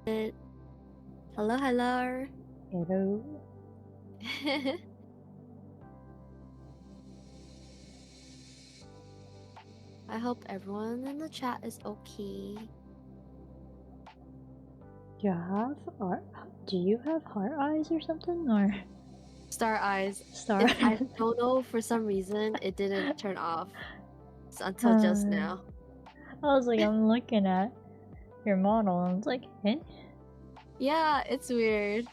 it. Hello, hello. Hello. I hope everyone in the chat is okay. Do you have heart eyes or something, or Star eyes. star? I don't know, for some reason it didn't turn off until just now. I was like, I'm looking at your model, and it's like, eh? Yeah, it's weird.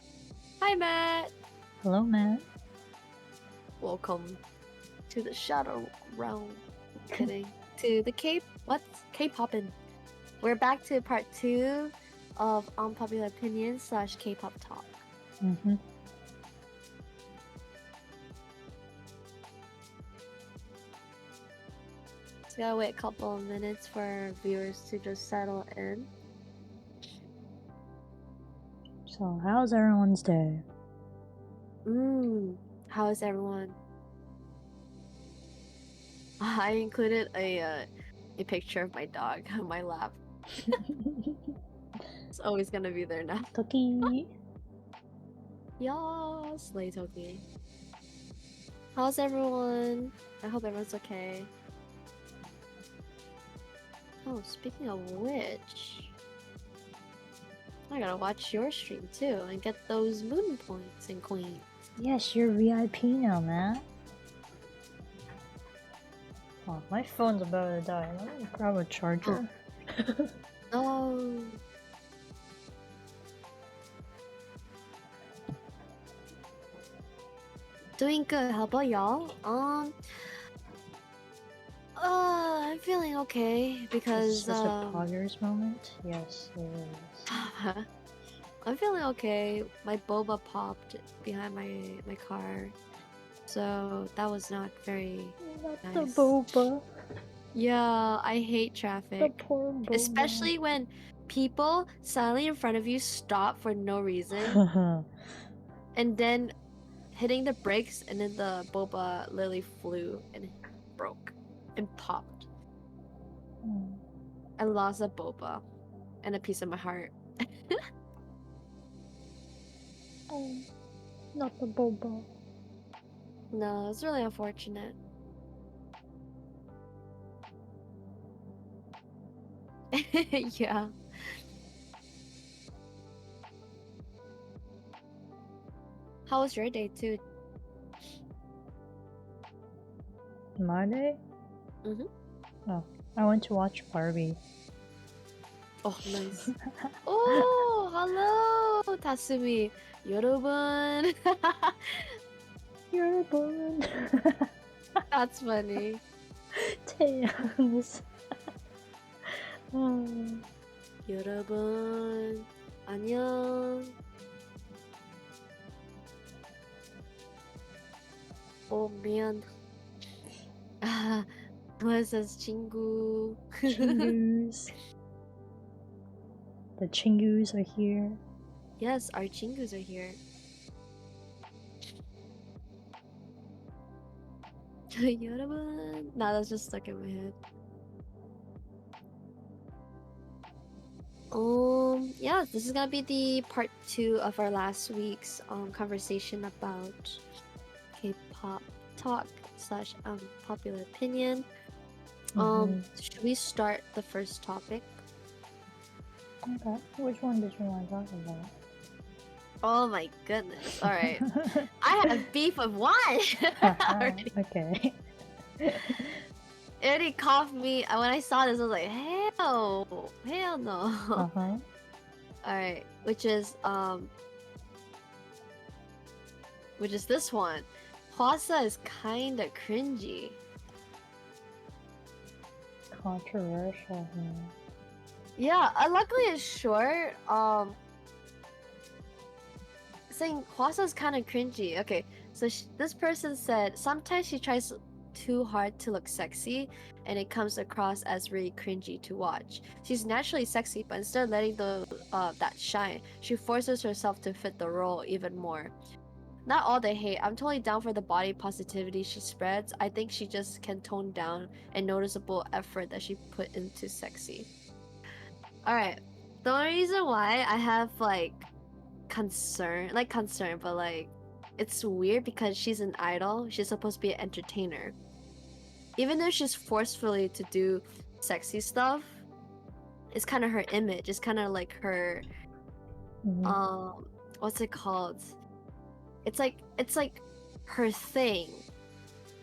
Hi, Matt. Hello, Matt. Welcome to the Shadow Realm. Kidding. To the Kpoppin. We're back to part 2 of Unpopular Opinion / Kpop Talk. Mm-hmm. Just gotta wait a couple of minutes for viewers to just settle in. So, how's everyone's day? How is everyone? I included a picture of my dog on my lap. It's always gonna be there now. Toki. Yes, Slay Toki. How's everyone? I hope everyone's okay. Oh, speaking of which, I gotta watch your stream too and get those moon points and queens. Yes, you're VIP now, Matt. Oh, my phone's about to die. Let me grab a charger. Oh. Doing good. How about y'all? I'm feeling okay because Is this a poggers moment? Yes, it is. I'm feeling okay. My boba popped behind my car, so that was not very Not nice. the boba. Yeah, I hate traffic. The poor boba. Especially when people suddenly in front of you stop for no reason, and then hitting the brakes, and then the boba literally flew and broke and popped. I lost a boba and a piece of my heart. Oh, not the boba. No, it's really unfortunate. Yeah. How was your day too? My day? Mm-hmm. Oh, I went to watch Barbie. Oh, nice. Oh, hello, Tatsumi. 여러분. 여러분. That's funny. 태양's. 여러분, 안녕. Oh, man. What says 친구? Chingus. The Chingus are here. Yes, our chingus are here. 여러분. Nah, that's just stuck in my head. Yeah, this is gonna be the part 2 of our last week's conversation about K-pop talk / popular opinion. Should we start the first topic? Okay, which one did you want to talk about? Oh my goodness! All right, I have beef with one. Okay. It already coughed me. When I saw this, I was like, hell no. Alright, which is this one. Hwasa is kinda cringy. Controversial. Yeah, luckily it's short. Saying Hwasa is kinda cringy. Okay, so this person said sometimes she tries too hard to look sexy, and it comes across as really cringy to watch. She's naturally sexy, but instead of letting that shine, she forces herself to fit the role even more. Not all the hate. I'm totally down for the body positivity she spreads. I think she just can tone down and noticeable effort that she put into sexy. Alright. The only reason why I have like concern, but like it's weird because she's an idol. She's supposed to be an entertainer. Even though she's forcefully to do sexy stuff, it's kind of her image. It's kind of like her um what's it called? It's like her thing.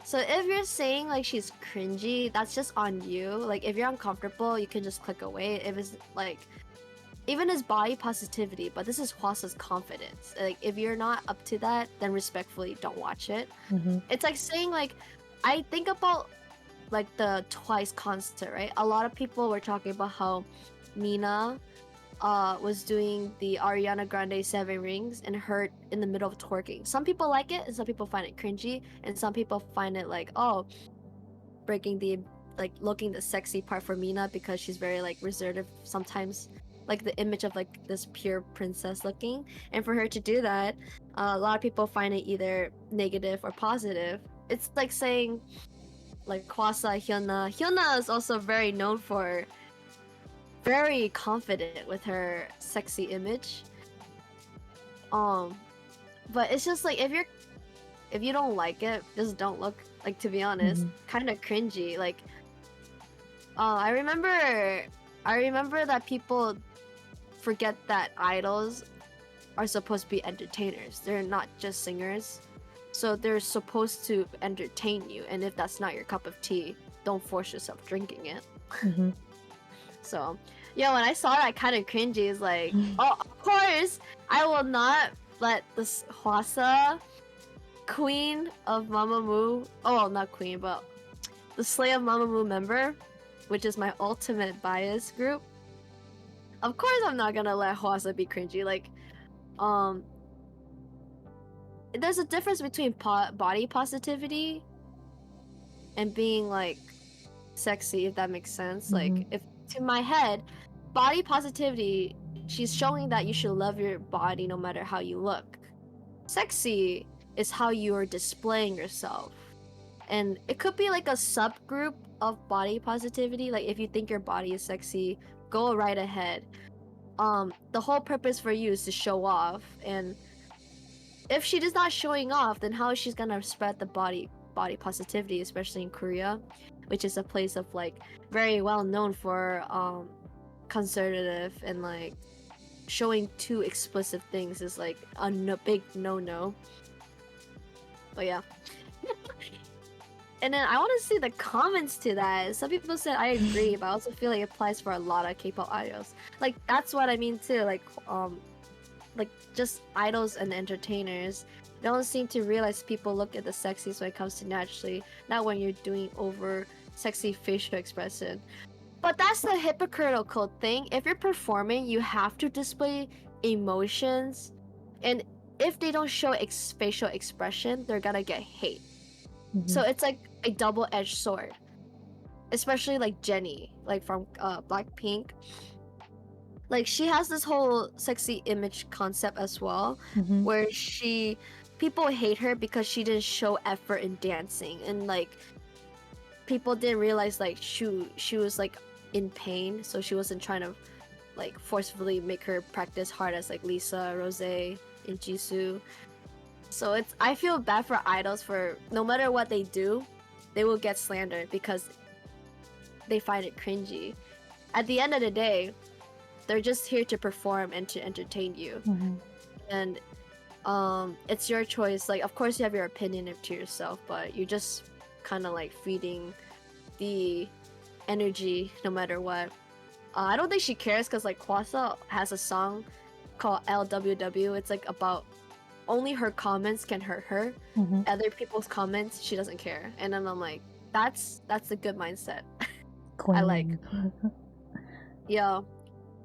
So if you're saying like she's cringy, that's just on you. Like if you're uncomfortable, you can just click away. If it's like even as body positivity, but this is Hwasa's confidence. Like if you're not up to that, then respectfully don't watch it. It's like saying like I think about like the Twice concert, right? A lot of people were talking about how Mina was doing the Ariana Grande Seven Rings and her in the middle of twerking. Some people like it and some people find it cringy and some people find it like, oh, breaking the like looking the sexy part for Mina because she's very like reserved sometimes, like the image of like this pure princess looking, and for her to do that, a lot of people find it either negative or positive. It's like saying like Kwasa Hyuna is also very known for very confident with her sexy image. Um, but it's just like if you don't like it, just don't look. Like to be honest, kind of cringy. Like, I remember that people forget that idols are supposed to be entertainers. They're not just singers. So they're supposed to entertain you. And if that's not your cup of tea, don't force yourself drinking it. So, yeah, when I saw it, I kind of cringy. It's like, oh, of course, I will not let this Hwasa, queen of Mamamoo, oh, not queen, but the Slay of Mamamoo member, which is my ultimate bias group. Of course, I'm not gonna let Hwasa be cringy. Like, there's a difference between body positivity and being like sexy, if that makes sense. Like, if to my head, body positivity, she's showing that you should love your body no matter how you look. Sexy is how you are displaying yourself, and it could be like a subgroup of body positivity. Like if you think your body is sexy, go right ahead. The whole purpose for you is to show off, and if she is not showing off, then how is she gonna spread the body positivity, especially in Korea, which is a place of like very well known for conservative and like showing too explicit things is like a big no. But yeah. And then I want to see the comments to that. Some people said I agree, but I also feel like it applies for a lot of K-pop idols. Like that's what I mean too. Like just idols and entertainers don't seem to realize people look at the sexiest when it comes to naturally, not when you're doing over sexy facial expression. But that's the hypocritical thing. If you're performing, you have to display emotions, and if they don't show facial expression, they're gonna get hate. So it's like a double-edged sword. Especially like Jennie, like from Blackpink. Like she has this whole sexy image concept as well, where people hate her because she didn't show effort in dancing, and like people didn't realize like she was like in pain, so she wasn't trying to like forcefully make her practice hard as like Lisa, Rose, and Jisoo. So I feel bad for idols for no matter what they do, they will get slandered because they find it cringy. At the end of the day, they're just here to perform and to entertain you. And it's your choice. Like of course you have your opinion to yourself, but you're just kind of like feeding the energy no matter what. I don't think she cares because like Kwasa has a song called LWW. It's like about only her comments can hurt her. Other people's comments, she doesn't care. And then I'm like, that's a good mindset. I like. Yeah.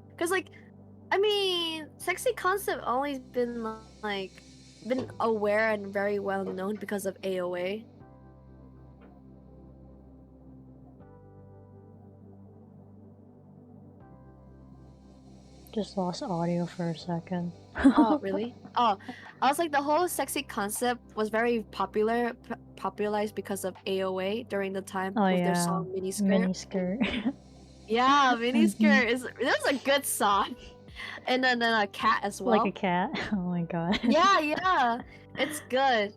Because like, I mean, sexy concept always been like been aware and very well known because of AOA. Just lost audio for a second. Oh, really? Oh, I was like, the whole sexy concept was very popularized because of AOA during the time with their song Miniskirt. Miniskirt. Yeah, miniskirt is that's a good song. And then a cat as well. Like a cat. Oh my god. Yeah, it's good.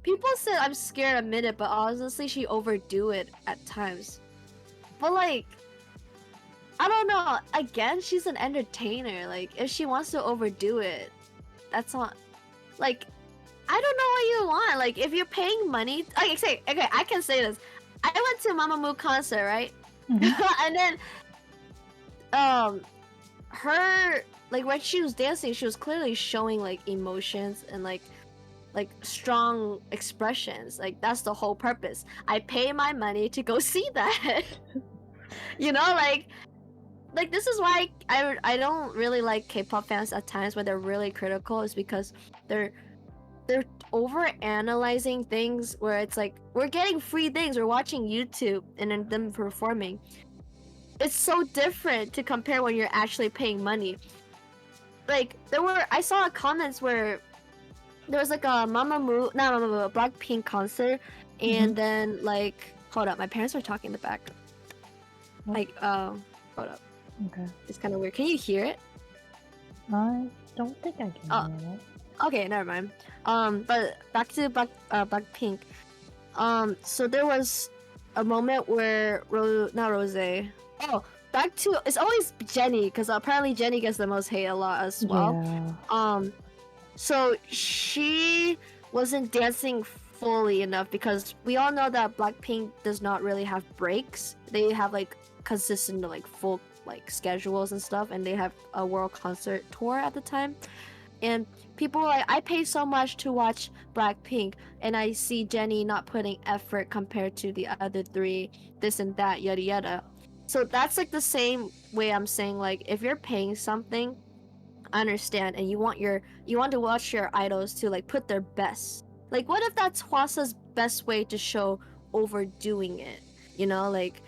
People said I'm scared to admit it, but honestly, she overdo it at times. But like, I don't know. Again, she's an entertainer. Like, if she wants to overdo it, that's not like. I don't know what you want. Like, if you're paying money, okay, I can say this. I went to Mamamoo concert, right? And then, her like when she was dancing, she was clearly showing like emotions and like strong expressions. Like that's the whole purpose. I pay my money to go see that. You know, like this is why I don't really like K-pop fans at times when they're really critical, is because they're over analyzing things where it's like we're getting free things, we're watching YouTube and then them performing. It's so different to compare when you're actually paying money. Like I saw comments where there was like a a Blackpink concert, and then like hold up, my parents are talking in the back. Like hold up. Okay. It's kind of weird. Can you hear it? I don't think I can hear it. Okay, never mind. But back to Blackpink. So there was a moment where not Rose. Oh, back to it's always Jenny, because apparently Jenny gets the most hate a lot as well. Yeah. So she wasn't dancing fully enough, because we all know that Blackpink does not really have breaks. They have like consistent like full like schedules and stuff, and they have a world concert tour at the time. And people were like, I pay so much to watch Blackpink, and I see Jenny not putting effort compared to the other three, this and that, yada yada. So that's like the same way I'm saying, like, if you're paying something, I understand, and you want to watch your idols to like put their best. Like, what if that's Hwasa's best way to show overdoing it? You know, like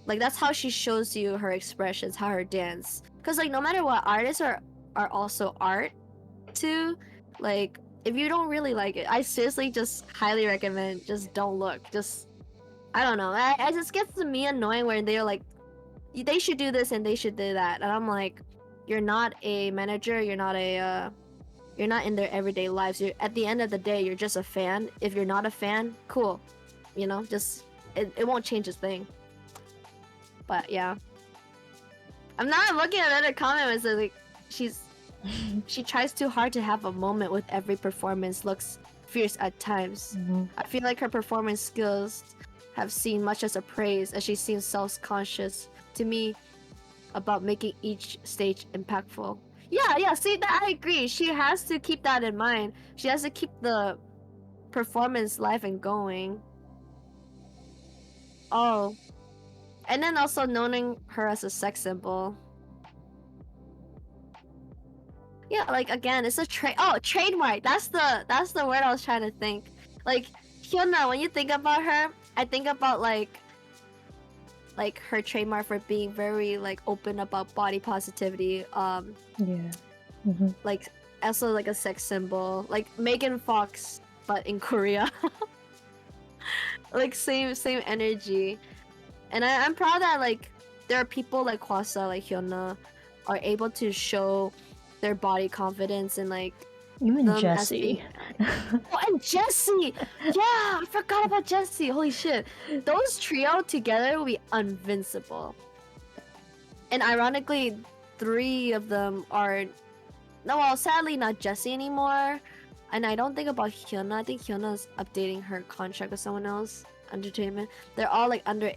that's how she shows you her expressions, how her dance. Because like no matter what, artists are also art too. Like if you don't really like it, I seriously just highly recommend just don't look. Just I don't know. I just gets to me annoying when they're like, they should do this and they should do that, and I'm like, you're not a manager. You're not in their everyday lives. You're at the end of the day, you're just a fan. If you're not a fan, cool. You know, just it won't change a thing. But yeah, I'm not looking at another comment. It's like she tries too hard to have a moment with every performance. Looks fierce at times. I feel like her performance skills have seen much as a praise, as she seems self-conscious to me about making each stage impactful. Yeah, see that I agree. She has to keep that in mind. She has to keep the performance live and going. Oh. And then also knowing her as a sex symbol. Yeah, like again, it's a trademark. That's the word I was trying to think. Like Hyuna, when you think about her, I think about like her trademark for being very like open about body positivity. Like also like a sex symbol, like Megan Fox, but in Korea. Like same energy. And I'm proud that like there are people like Hwasa, like Hyuna, are able to show their body confidence and like even Jessie. Oh, and Jessie! Yeah, I forgot about Jessie. Holy shit. Those trio together will be invincible. And ironically, 3 of them are sadly not Jessie anymore. And I don't think about Hyuna. I think Hyuna's updating her contract with someone else. Entertainment. They're all like under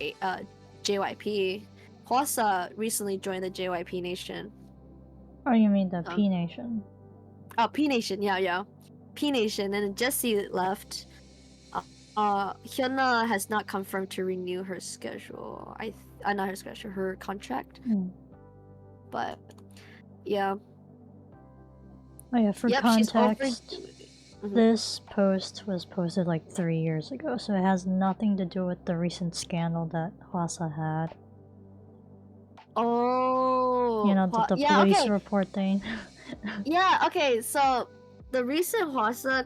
JYP. Hwasa recently joined the JYP Nation. Oh, you mean the P Nation? Oh, P Nation, yeah. P Nation, and Jessie left. Hyuna has not confirmed to renew her schedule. Not her schedule, her contract. But yeah. Oh yeah, for context, this post was posted like 3 years ago, so it has nothing to do with the recent scandal that Hwasa had. Oh, you know, the police report thing. Yeah, okay, so the recent Hwasa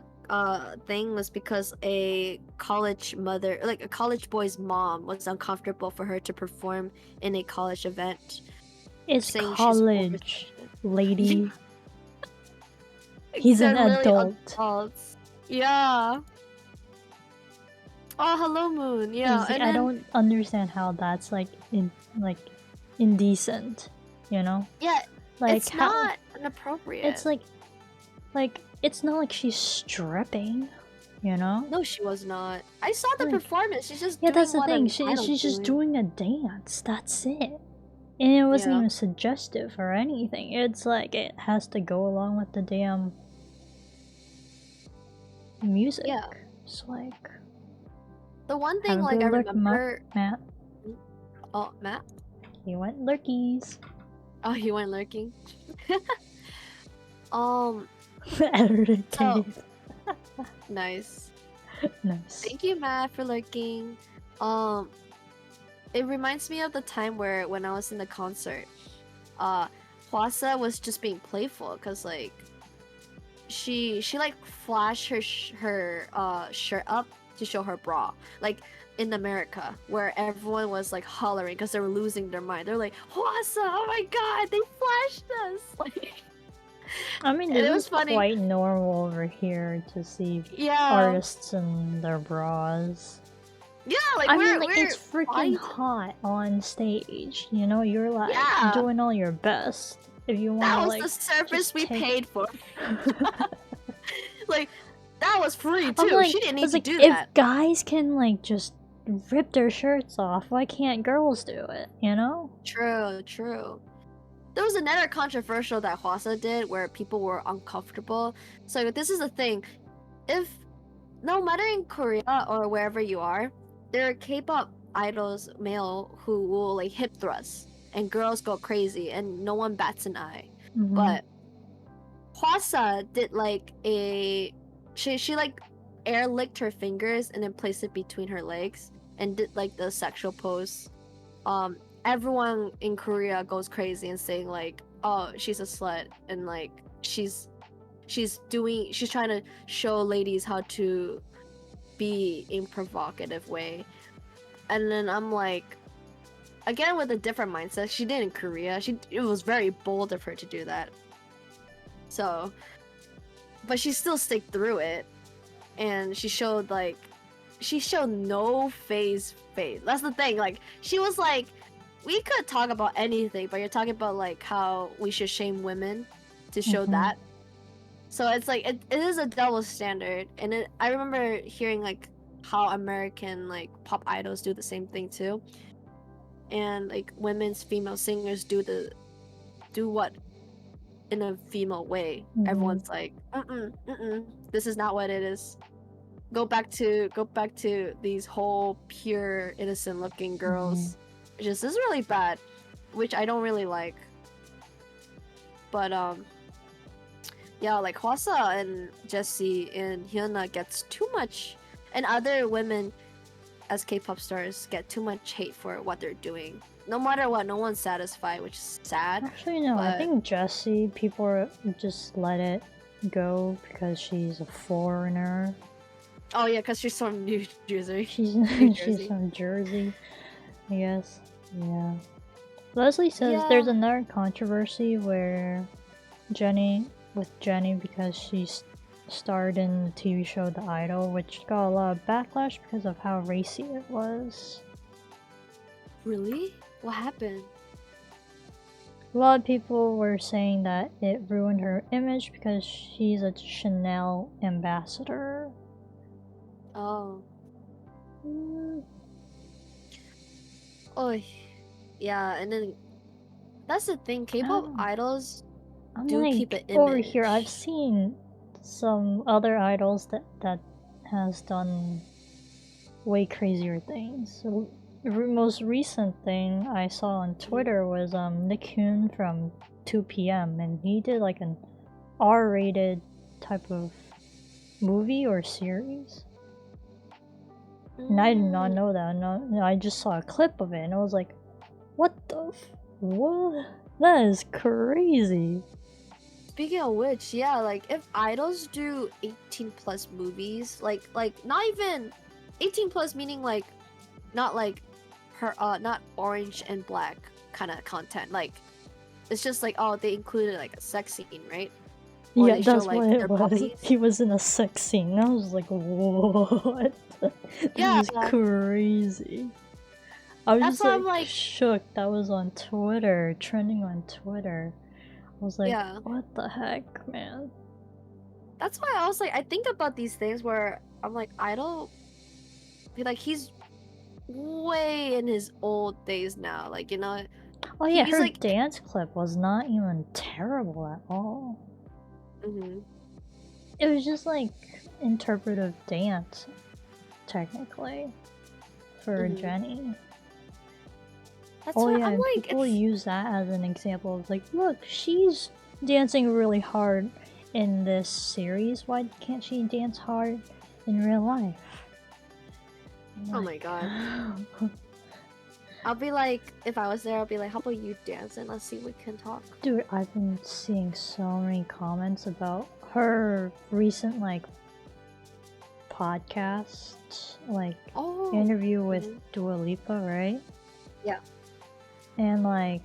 thing was because a college mother, like a college boy's mom, was uncomfortable for her to perform in a college event. It's saying college, lady. He's They're an adult. Adults. Yeah. Oh, hello, Moon. Yeah, See, I don't understand how that's like indecent, you know? Yeah, like it's not inappropriate. It's like it's not like she's stripping, you know? No, she was not. I saw the performance. She's just yeah, doing that's the thing. She's just doing a dance. That's it. And it wasn't even suggestive or anything. It's like it has to go along with the damn music. Yeah. It's like the one thing like I remember Matt. Oh, Matt? He went lurkies. Oh, he went lurking. Nice. Nice. Thank you, Matt, for lurking. It reminds me of the time when I was in the concert. Hwasa was just being playful because like she like flashed her shirt up to show her bra, like in America where everyone was like hollering because they were losing their mind. They're like, Hwasa, oh my god, they flashed us. Like, I mean, it was quite normal over here to see artists in their bras. Yeah, like it's freaking hot on stage. You know, you're like doing all your best. If you want, that was the service we paid for. Like, that was free too. Like, she didn't need to do that. If guys can like just rip their shirts off, why can't girls do it? You know? True. There was another controversial that Hwasa did where people were uncomfortable. So this is the thing: if no matter in Korea or wherever you are, there are K-pop idols, male, who will like hip thrust, and girls go crazy, and no one bats an eye. But Hwasa did like she like air licked her fingers and then placed it between her legs and did like the sexual pose. Everyone in Korea goes crazy and saying like, oh, she's a slut, and like she's trying to show ladies how to be in provocative way. And then I'm like, again with a different mindset, she did in Korea. It was very bold of her to do that. So, but she still stick through it, and she showed no phase. That's the thing. Like, she was like, we could talk about anything, but you're talking about like how we should shame women to show that. So it's like it is a double standard, and I remember hearing like how American like pop idols do the same thing too, and like women's female singers do what in a female way. Everyone's like, this is not what it is. Go back to these whole pure innocent looking girls. This is really bad, which I don't really like. But yeah, like Hwasa and Jessie and Hyuna gets too much, and other women as K-pop stars get too much hate for what they're doing. No matter what, no one's satisfied, which is sad. Actually, no. I think Jessie, people just let it go because she's a foreigner. Oh yeah, because she's from New Jersey. She's from Jersey, I guess. Yeah. Leslie says there's another controversy where Jenny because she starred in the TV show The Idol, which got a lot of backlash because of how racy it was. Really? What happened? A lot of people were saying that it ruined her image because she's a Chanel ambassador. Oh. Oh, yeah, and then that's the thing. K-pop idols do keep an image. Over here, I've seen some other idols that has done way crazier things. So, the most recent thing I saw on Twitter was Nickhoon from 2PM, and he did like an R-rated type of movie or series. And I did not know that. No, I just saw a clip of it, and I was like, "What the? What? That is crazy." speaking of which, yeah, like if idols do 18 plus movies, like not even 18 plus meaning like not like her not orange and black kind of content. Like it's just like oh they included like a sex scene, right? Or Yeah, they show that's what like it their was. bodies. He was in a sex scene. I was like, what? Yeah, This is crazy. I was that's just why I'm like like shook. That was on Twitter, trending on Twitter. I was like, yeah. what the heck, man? That's why I was like I think about these things where I'm like idol like he's way in his old days now. Like you know Oh yeah, he's her like dance clip was not even terrible at all. mm-hmm. It was just like interpretive dance, technically, for Mm-hmm. Jenny. That's Oh why yeah, I'm and like people it's use that as an example of like, look, she's dancing really hard in this series. Why can't she dance hard in real life? I'm oh like, my god. I'll be like, if I was there, I'll be like, how about you dance and let's see if we can talk. dude, I've been seeing so many comments about her recent like podcast, like Oh, interview with mhm. Dua Lipa, right? Yeah. And like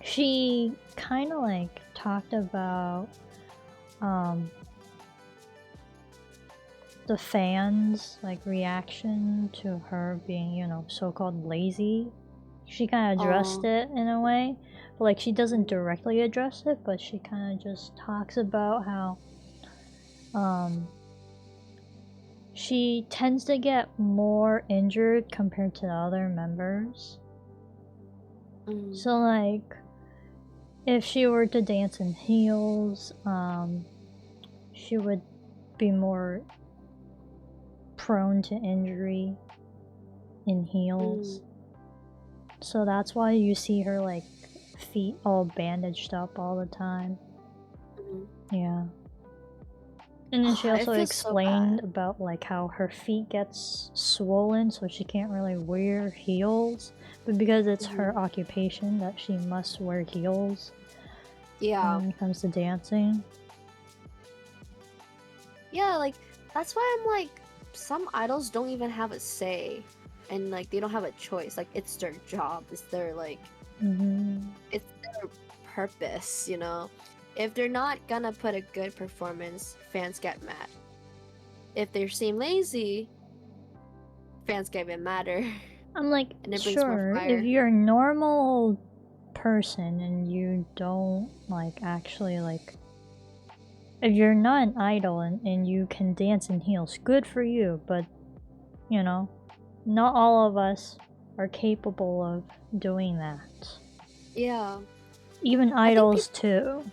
she kind of like talked about the fans like reaction to her being, you know, so-called lazy. She kind of addressed Oh, it in a way, but like she doesn't directly address it, but she kind of just talks about how she tends to get more injured compared to the other members. mm, So like if she were to dance in heels, she would be more prone to injury in heels. mm, So that's why you see her like feet all bandaged up all the time. mm. Yeah. And then she It also feels so explained bad. about like how her feet gets swollen so she can't really wear heels. But because it's her Mhm. occupation that she must wear heels Yeah. when it comes to dancing. Yeah, like, that's why I'm like, some idols don't even have a say. And, like, they don't have a choice. Like, it's their job. It's their, like, it's their purpose, you know? If they're not gonna put a good performance, fans get mad. If they seem lazy, fans get even madder. I'm like, And it brings more sure, if fire. you're a normal person and you don't like actually like if you're not an idol and you can dance in heels, good for you, but you know, not all of us are capable of doing that. Yeah. Even I think idols people, too.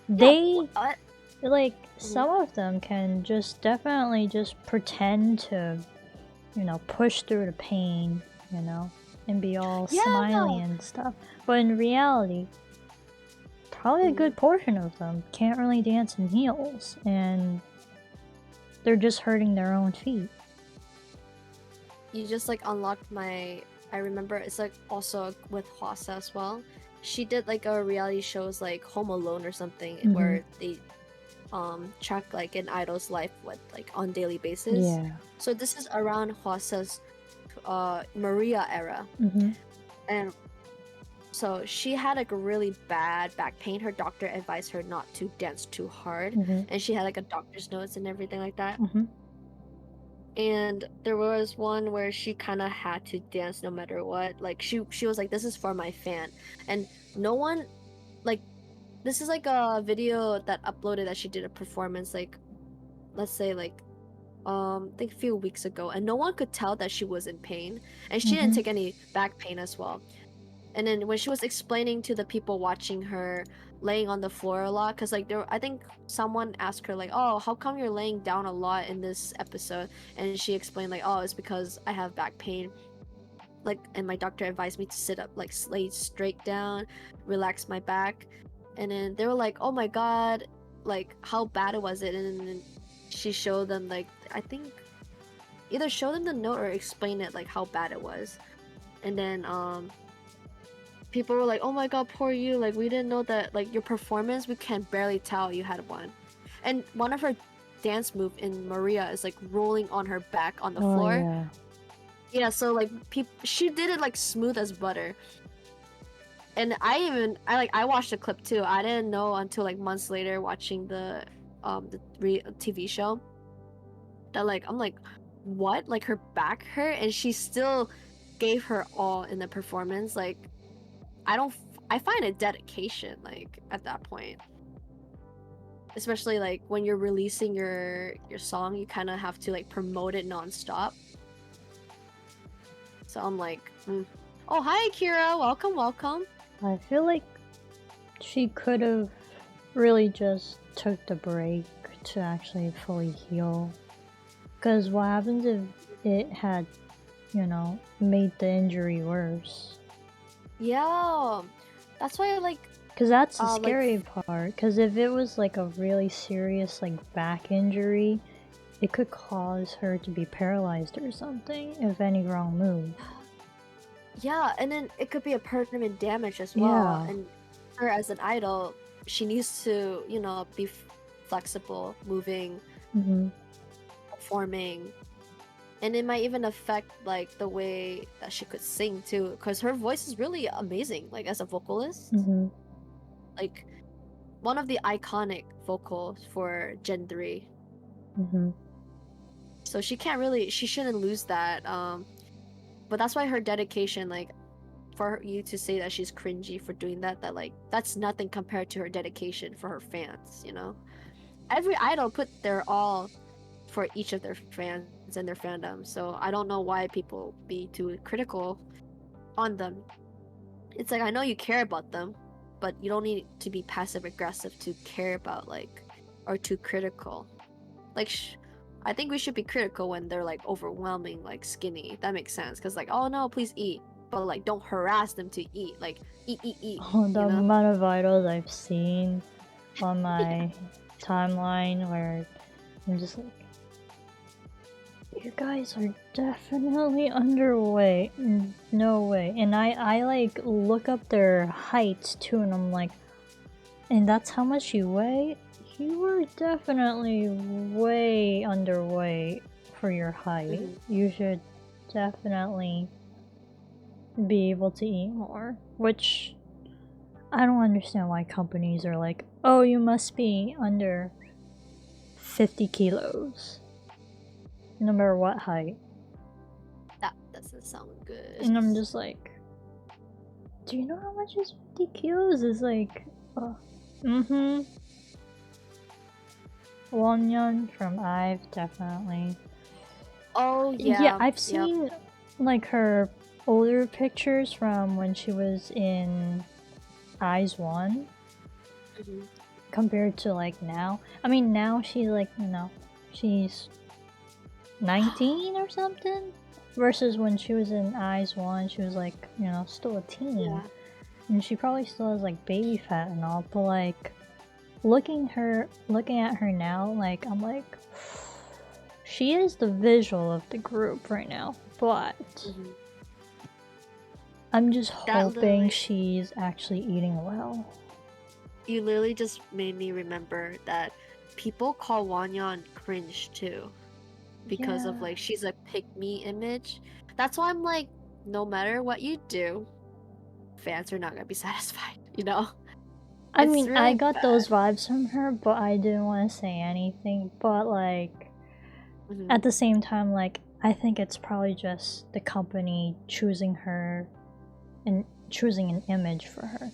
yeah, They what? like Mhm. some of them can just definitely just pretend to, you know, push through the pain, you know, and be all Yeah. smiley and stuff. But in reality, probably a Mhm. good portion of them can't really dance in heels and they're just hurting their own feet. You just like unlocked my. I remember it's like also with Hwasa as well. She did like a reality shows like Home Alone or something Mm-hmm. where they track like an idol's life with like on daily basis. Yeah. So this is around Hwasa's Maria era, Mm-hmm. and so she had like a really bad back pain. Her doctor advised her not to dance too hard, Mm-hmm. and she had like a doctor's notes and everything like that. Mm-hmm. And there was one where she kind of had to dance no matter what. Like she was like, "This is for my fan," and no one like this is like a video that uploaded that she did a performance like let's say like I think a few weeks ago, and no one could tell that she was in pain, and she didn't Mm-hmm. take any back pain as well. And then when she was explaining to the people watching her laying on the floor a lot, because like there I think someone asked her like, oh, how come you're laying down a lot in this episode? And she explained like, oh, it's because I have back pain, like, and my doctor advised me to sit up, like lay straight down, relax my back. And then they were like, oh my god, like how bad was it? And then she showed them like I think either show them the note or explain it like how bad it was. And then people were like, "Oh my god, poor you! Like we didn't know that like your performance. We can barely tell you had one." And one of her dance move in Maria is like rolling on her back on the Oh floor. yeah. Yeah, so like she did it like smooth as butter. And I watched the clip too. I didn't know until like months later watching the TV show that like I'm like, what? Like her back hurt and she still gave her all in the performance. Like I don't I find it dedication like at that point. Especially like when you're releasing your song, you kind of have to like promote it nonstop. So I'm like, oh hi Kira, welcome, welcome. I feel like she could have really just took the break to actually fully heal. Because what happens if it had, made the injury worse? Yeah, that's why I like. Because that's the Uh, like scary part. Because if it was like a really serious like back injury, it could cause her to be paralyzed or something if any wrong move. yeah, and then it could be a permanent damage as well. Yeah. And her as an idol, she needs to, be flexible, moving, Mm-hmm. performing, and it might even affect like the way that she could sing too, because her voice is really amazing. Like as a vocalist, Mm-hmm. like one of the iconic vocals for Gen 3. Mm-hmm. So she shouldn't lose that. But that's why her dedication, like for you to say that she's cringy for doing that like that's nothing compared to her dedication for her fans. Every idol put their all for each of their fans and their fandom, so I don't know why people be too critical on them. It's like I know you care about them, but you don't need to be passive aggressive to care about like or too critical. Like I think we should be critical when they're like overwhelming like skinny. That makes sense because like, oh no, please eat, but like don't harass them to eat. Like eat. Oh, the amount of idols I've seen on my Yeah. timeline where I'm just like, you guys are definitely underweight. No way. And I like look up their heights too, and I'm like, and that's how much you weigh? You are definitely way underweight for your height. You should definitely be able to eat more. Which I don't understand why companies are like, oh, you must be under 50 kilos. No matter what height. That doesn't sound good. And I'm just like, do you know how much is 50 kilos? It's like, Wonyeon from IVE, definitely. Oh yeah. Yeah, I've seen like her older pictures from when she was in Eyes One compared to like now. I mean, now she's like, she's 19 or something, versus when she was in Eyes One, she was like, still a teen. Yeah. And she probably still has like baby fat and all, but like looking at her now, like I'm like, she is the visual of the group right now, but I'm just hoping she's actually eating well. You literally just made me remember that people call Wanyeon cringe too, because of like she's a pick-me image. That's why I'm like, no matter what you do, fans are not gonna be satisfied. I mean, really I got bad. those vibes from her, but I didn't want to say anything. But like, at the same time, like, I think it's probably just the company choosing her and choosing an image for her,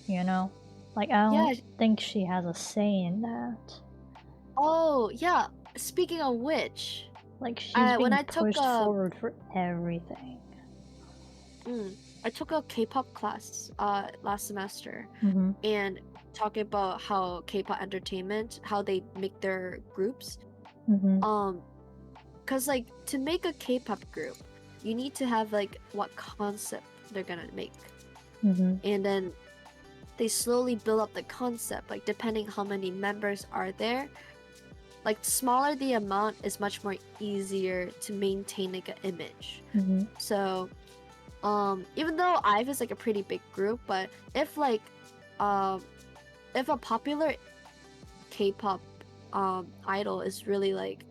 Like, I don't think she has a say in that. Oh, yeah. Speaking of which, like, she's being pushed took forward for everything. I took a K-pop class last semester, Mm-hmm. and talking about how K-pop entertainment, how they make their groups. Cause like to make a K-pop group, you need to have like what concept they're gonna make, and then they slowly build up the concept. Like depending how many members are there, like smaller the amount is much more easier to maintain like an image. So even though IVE is like a pretty big group, but if like um if a popular K-pop idol is really like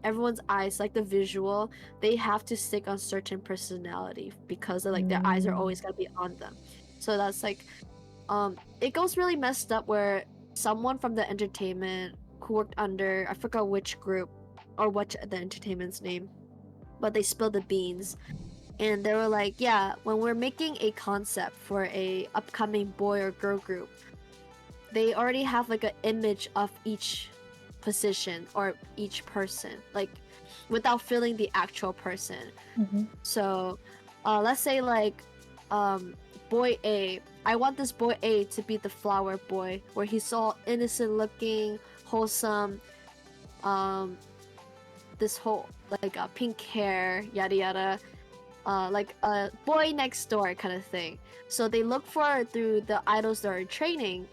everyone's eyes, like the visual, they have to stick on certain personality because like their eyes are always gonna be on them. So that's like it goes really messed up where someone from the entertainment who worked under, I forgot which group or what the entertainment's name, but they spilled the beans and they were like, yeah, when we're making a concept for a upcoming boy or girl group, they already have like an image of each position or each person, like without feeling the actual person. Mm-hmm. So let's say like boy A, I want this boy A to be the flower boy, where he's all innocent looking, wholesome, this whole like pink hair, yada yada, like a boy next door kind of thing. So they look for through the idols that are training,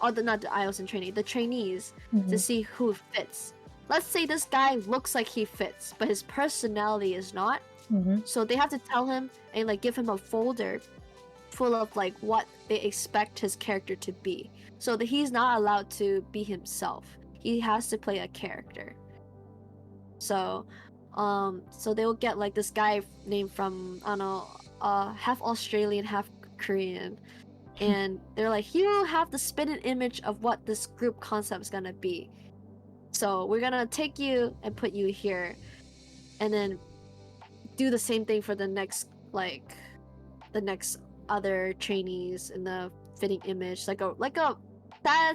or not the idols in training, the trainees, to see who fits. Let's say this guy looks like he fits, but his personality is not. So they have to tell him and like give him a folder full of like what they expect his character to be, so that he's not allowed to be himself. He has to play a character. So so they will get like this guy named from, I don't know, half Australian, half Korean, and they're like, you have to spin an image of what this group concept is gonna be. So we're gonna take you and put you here, and then do the same thing for the next other trainees in the fitting image, like a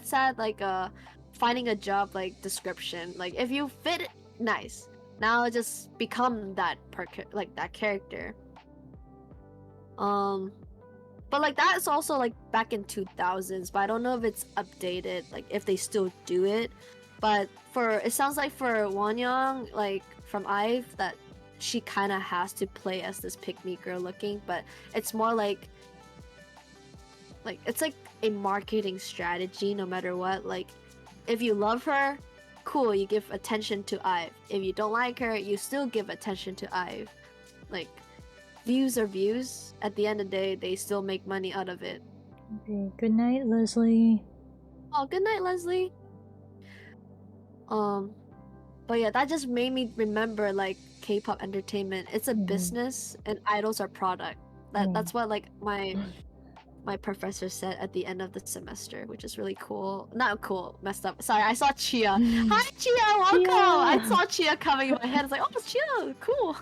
sad like a finding a job like description. Like if you fit, nice. Now just become that like that character. But like that is also like back in 2000s, but I don't know if it's updated, like if they still do it. But it sounds like for Wonyoung, like from IVE, that she kind of has to play as this pick-me girl looking, but it's more like it's like a marketing strategy no matter what. Like if you love her, cool, you give attention to IVE. If you don't like her, you still give attention to IVE. Like views are views. At the end of the day, they still make money out of it. Okay, good night, Leslie. Oh, good night, Leslie. But yeah, that just made me remember like K-pop entertainment. It's a business, and idols are product. That's what like my professor said at the end of the semester, which is really cool. Not cool, messed up. Sorry, I saw Chia. Hi, Chia, welcome. Chia! I saw Chia coming in my head. It's like, oh, Chia, cool.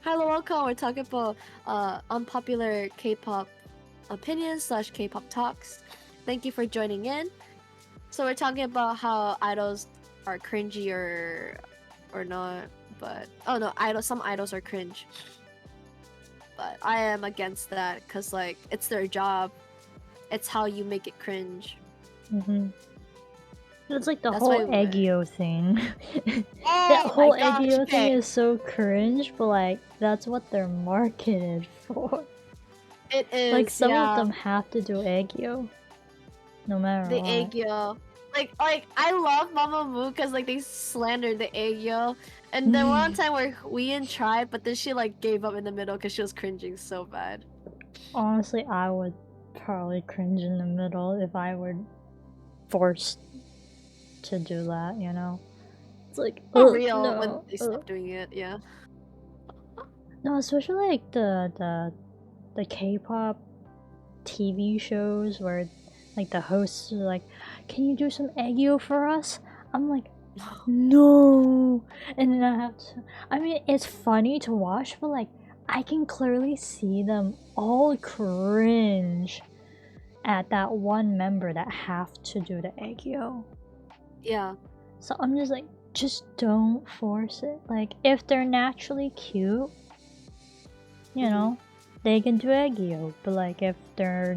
Hello, welcome. We're talking about unpopular K-pop opinions / K-pop talks. Thank you for joining in. So we're talking about how idols are cringy or not, but oh no, some idols are cringe. But I am against that because like it's their job. It's how you make it cringe. It's like the That's whole why Eggio thing. Oh That whole my gosh, Eggio thing okay. is so cringe, but like that's what they're marketed for. It is, Like some yeah. of them have to do Eggio, no matter The what. Aegyo. Like I love Mamamoo because like they slandered the Aegyo. And there one time where Wheein tried, but then she like gave up in the middle because she was cringing so bad. Honestly, I would probably cringe in the middle if I were forced to do that, you know? It's like, For real, no, when they stopped doing it, yeah. No, especially like the K-pop TV shows where like the hosts are like, can you do some Eggio for us? I'm like, no. And then I have to, I mean, it's funny to watch, but like I can clearly see them all cringe at that one member that have to do the Eggio. Yeah. So I'm just like, just don't force it. Like if they're naturally cute, you know, they can do Eggio, but like if they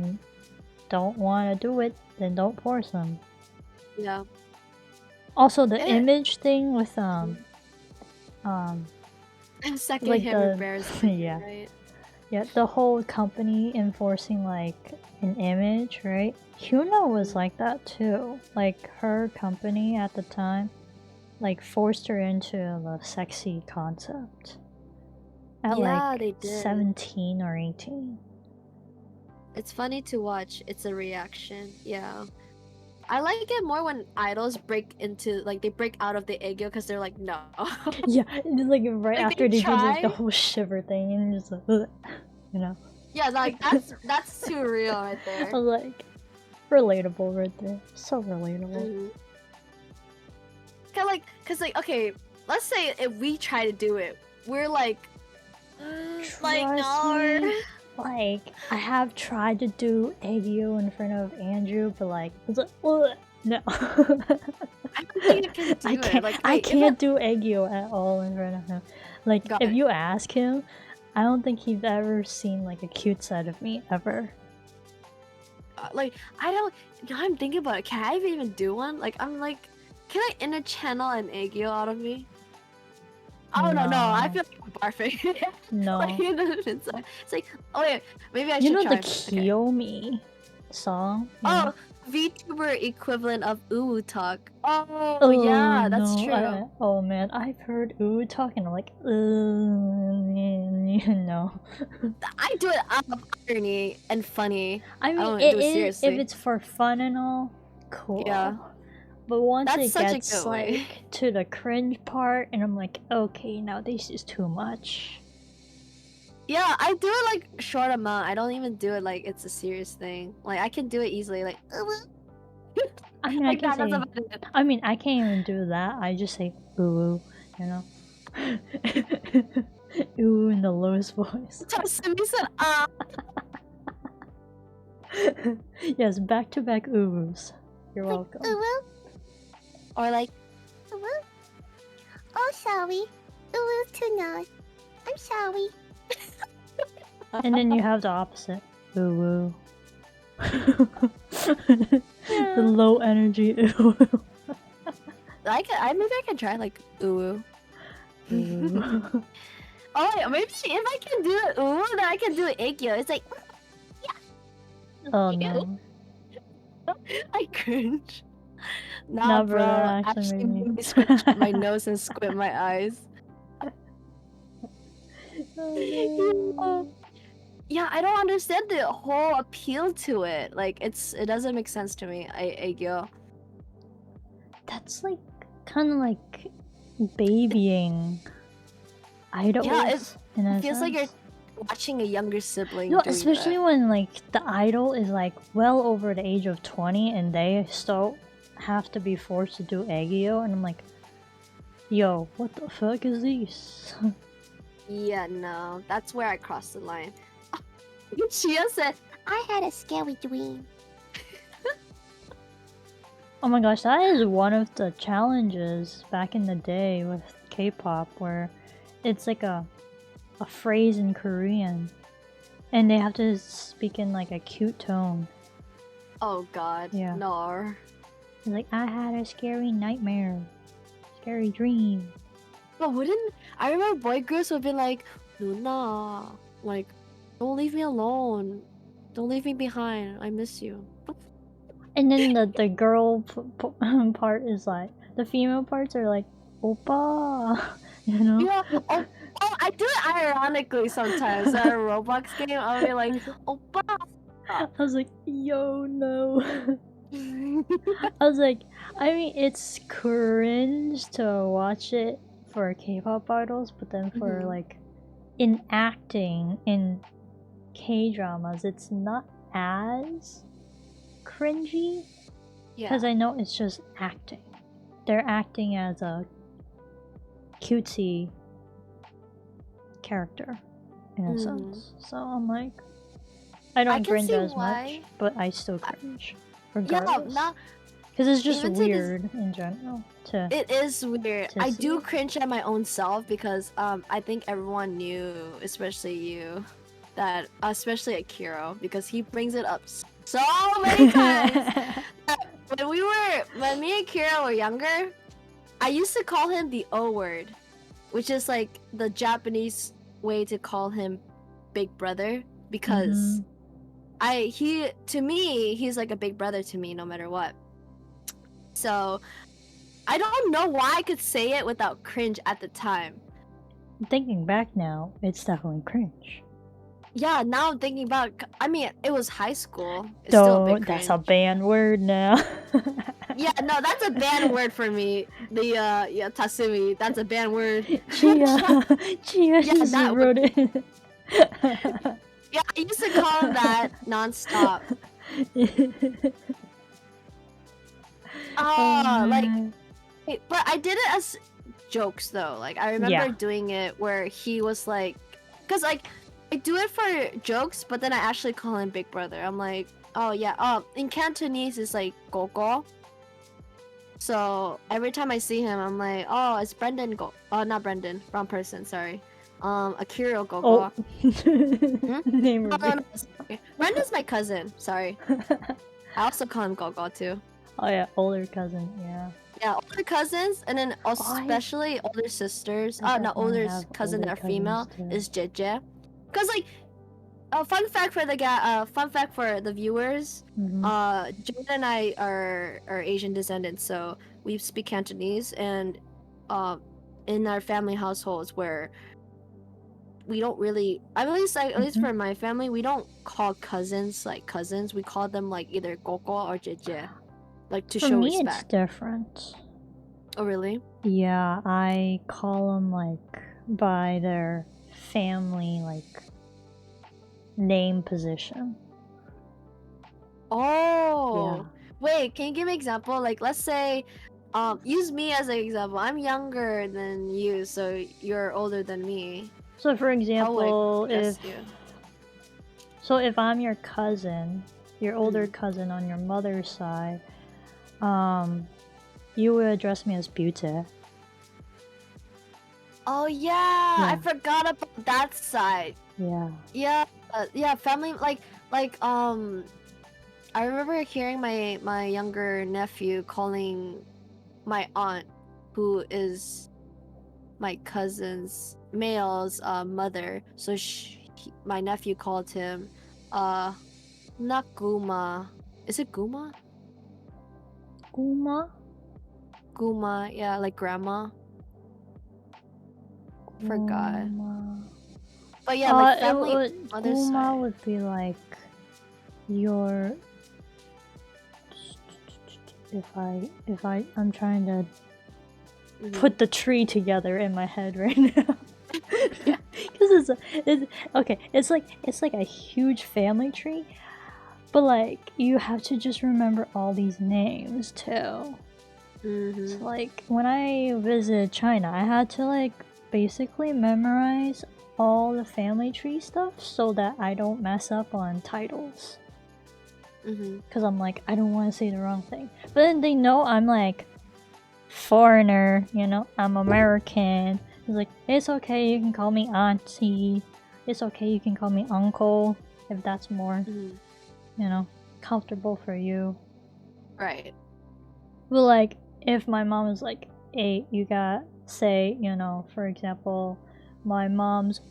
don't want to do it, then don't force them. Yeah. Also, the image thing with Second like hammer the bears. yeah, Right? yeah, the whole company enforcing like an image, right? Hyuna was like that too. Like her company at the time, like forced her into the sexy concept. at Yeah, like they did. 17 or 18. It's funny to watch. It's a reaction. Yeah. I like it more when idols break into like they break out of the egg because they're like no. Yeah, it's like right Like, after they they do like the try. whole shiver thing and just like, ugh, you know. Yeah, like that's too real right I there. was like, relatable right there. So relatable. Mhm. Cause like okay, let's say if we try to do it, we're like like Trust no. me, like I have tried to do Aegyo in front of Andrew, but like it's like, ugh, no. I don't think I can do it. Like I wait, can't do Aegyo at all in front of him. Like got if it. you ask him, I don't think he's ever seen like a cute side of me ever. Like I don't. Now I'm thinking about it. Can I even do one? Like I'm like, can I inner channel an Aegyo out of me? Oh no, I No. feel like I'm barfing. No. Like, it's like, oh yeah, maybe I You should know try. the Kiyomi song? You know? Oh, VTuber equivalent of Uwu Talk. Oh yeah, that's no, true. oh man, I've heard ooh talk and I'm like, no. I do it out of irony and funny. I mean, don't it do it is if seriously. it's for fun and all, cool. Yeah. But once That's it such a gets good way. like to the cringe part, and I'm like, okay, now this is too much. Yeah, I do it like short amount. I don't even do it like it's a serious thing. Like I can do it easily. Like, I mean, like I can that's say. about it. I mean, I can't even do that. I just say ooh, you know. Ooh in the lowest voice. Simi said, Yes, back to back oohs. You're welcome. or like, Oh, sorry. Tonight. I'm sorry. And then you have the opposite. Ooh. The low energy ooh. maybe I can try like ooh. Ooh. Oh yeah, maybe if I can do it ooh, then I can do it Aikyo. It's like Oh no. I cringe. Nah, Nah, bro, bro. that actually Actually made me- made me squint my nose and squint my eyes. Oh, Yeah, I don't understand the whole appeal to it. Like it doesn't make sense to me. Aikyo. that's like kind of like babying idols. Yeah, it in a feels like you're sense. watching a younger sibling. No, doing especially that. when like the idol is like well over the age of 20 and they still have to be forced to do Aegyo, and I'm like, yo, what the fuck is this? Yeah, no, that's where I crossed the line. Chia said, I had a scary dream. Oh my gosh, that is one of the challenges back in the day with K-pop, where it's like a phrase in Korean and they have to speak in like a cute tone. "Oh God, Yeah. no." It's like, I had a scary nightmare, scary dream. But wouldn't I remember boy groups would be like, "Luna, like, don't leave me alone. Don't leave me behind. I miss you." And then the girl part is like, the female parts are like, Oppa, you know? Yeah. Oh, I do it ironically sometimes. At a Roblox game, I'll be like, "Oppa." I was like, yo, no. I was like, I mean, it's cringe to watch it for K-pop idols, but then for Mhm. like in acting in K-dramas, it's not as cringy Yeah. because I know it's just acting. They're acting as a cutesy character in a sense. So I'm like, I don't can cringe see as why. much, but I still cringe Yeah, regardless. not. Because it's just Even to this- weird in general to It is weird. to I see do it. cringe at my own self because I think everyone knew, especially you, that especially Akira, because he brings it up so many times. When me and Kira were younger, I used to call him the O word, which is like the Japanese way to call him Big Brother, because to me he's like a big brother to me no matter what. So I don't know why I could say it without cringe at the time. thinking back now, it's definitely cringe. Yeah, now I'm thinking about. I mean, it was high school. It's still a bit Don't. That's a cringe. banned word now. Yeah, no, that's a banned word for me. The yeah, Tasumi. That's a banned word. Chia Yeah, just that wrote it. Yeah, I used to call him that nonstop. Oh Like, man. but I did it as jokes though. Like, I remember Yeah. doing it where he was like, cause like I do it for jokes, but then I actually call him Big Brother. I'm like, oh yeah, in Cantonese it's like Gogo. So every time I see him, I'm like, oh, it's Brendan Go. Oh, not Brendan, wrong person. Sorry. Akira Gogo. Oh. Hmm? Name No, reveal. no, no, sorry. Brendan's my cousin. Sorry. I also call him Gogo too. Oh yeah, older cousin. Yeah. Yeah, older cousins, and then I especially older sisters. I No, definitely older have cousin that older are cousins female too. is Jeje. Cause like, fun fact for the fun fact for the viewers. Jordan and I are Asian descendants, so we speak Cantonese, and in our family households where we don't really, at least for my family, we don't call cousins like cousins. We call them like either Koko or Jeje, like to For show me, it's respect. different. Oh really? Yeah, I call them like by their family like name position. Oh, Yeah. wait, can you give me an example? Like, let's say, use me as an example. I'm younger than you, so you're older than me. So for How would I example, address you? if I'm your cousin, your older cousin on your mother's side, you would address me as Beauty. Oh yeah, I forgot about that side. Yeah. Yeah, family I remember hearing my younger nephew calling my aunt, who is my cousin's male's mother. So my nephew called him, not Guma. Is it Guma? Uma? Guma, yeah, like grandma. Forgot. Uma. But yeah, like It family would, mother's Uma side. would be like your. I'm trying to put the tree together in my head right now. Yeah. Because it's like a huge family tree, but like you have to just remember all these names too. So like when I visited China, I had to like basically memorize all the family tree stuff so that I don't mess up on titles. Because I'm like, I don't want to say the wrong thing. But then they know I'm like foreigner, you know, I'm American. It's like, it's okay, you can call me auntie. It's okay, you can call me uncle if that's more, you know, comfortable for you. Right. But like, if my mom is like, hey, you got, say, you know, for example, my mom's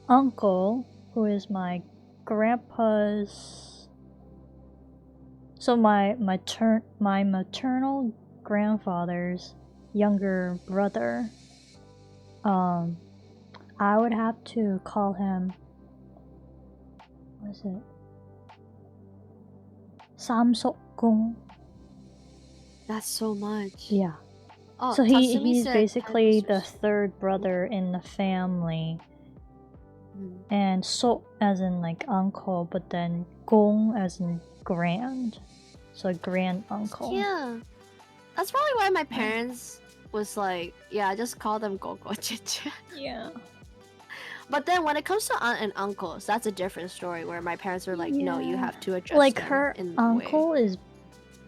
uncle, who is my grandpa's, so my maternal grandfather's younger brother, I would have to call him, what is it? Samsokgung. That's so much. Yeah. Oh, So Tatsumi he's said basically the dinosaurs. third brother in the family. And so as in like uncle, but then gong as in grand. So grand uncle. Yeah. That's probably why my parents was like, yeah, just call them Gogo Chicha. Yeah. But then when it comes to aunt and uncles, that's a different story where my parents are like, no, you have to address like them her in uncle way. is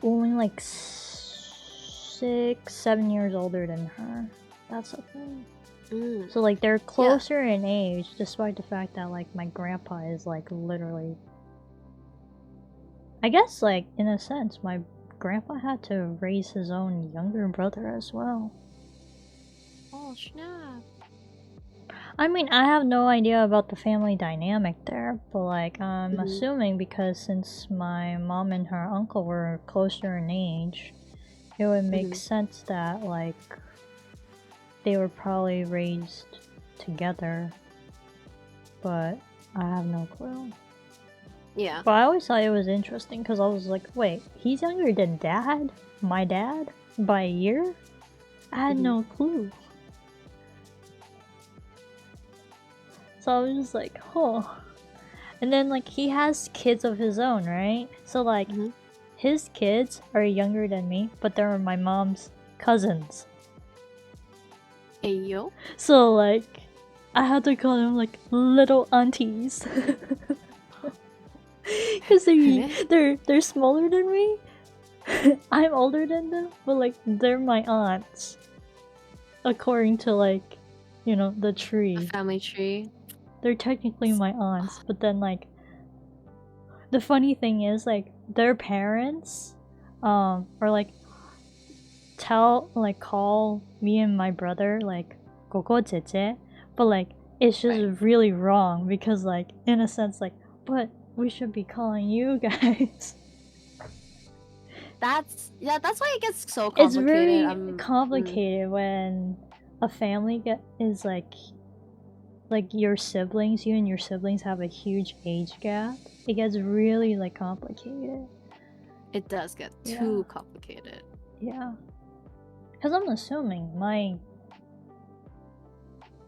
only like 6-7 years older than her. That's the thing. So like they're closer in age, despite the fact that like my grandpa is like literally, I guess like in a sense my grandpa had to raise his own younger brother as well. Oh snap. I mean, I have no idea about the family dynamic there, but like I'm assuming because since my mom and her uncle were closer in age, it would make sense that like they were probably raised together, but I have no clue. Yeah. But I always thought it was interesting because I was like, wait, he's younger than dad? My dad? By a year? I had no clue. So I was just like, huh. And then, like, he has kids of his own, right? So, like, his kids are younger than me, but they're my mom's cousins. Ayo. So, like, I had to call them, like, little aunties. Because they're smaller than me. I'm older than them, but, like, they're my aunts. According to, like, you know, the tree. A family tree. They're technically my aunts, but then, like, the funny thing is, like, their parents, or like, call me and my brother, like, "고고 제제," but, like, it's just really wrong because, like, in a sense, like, but we should be calling you guys. That's why it gets so complicated. It's very complicated when a family is like your siblings, you and your siblings have a huge age gap. It gets really, like, complicated. It does get too complicated. Yeah. Because I'm assuming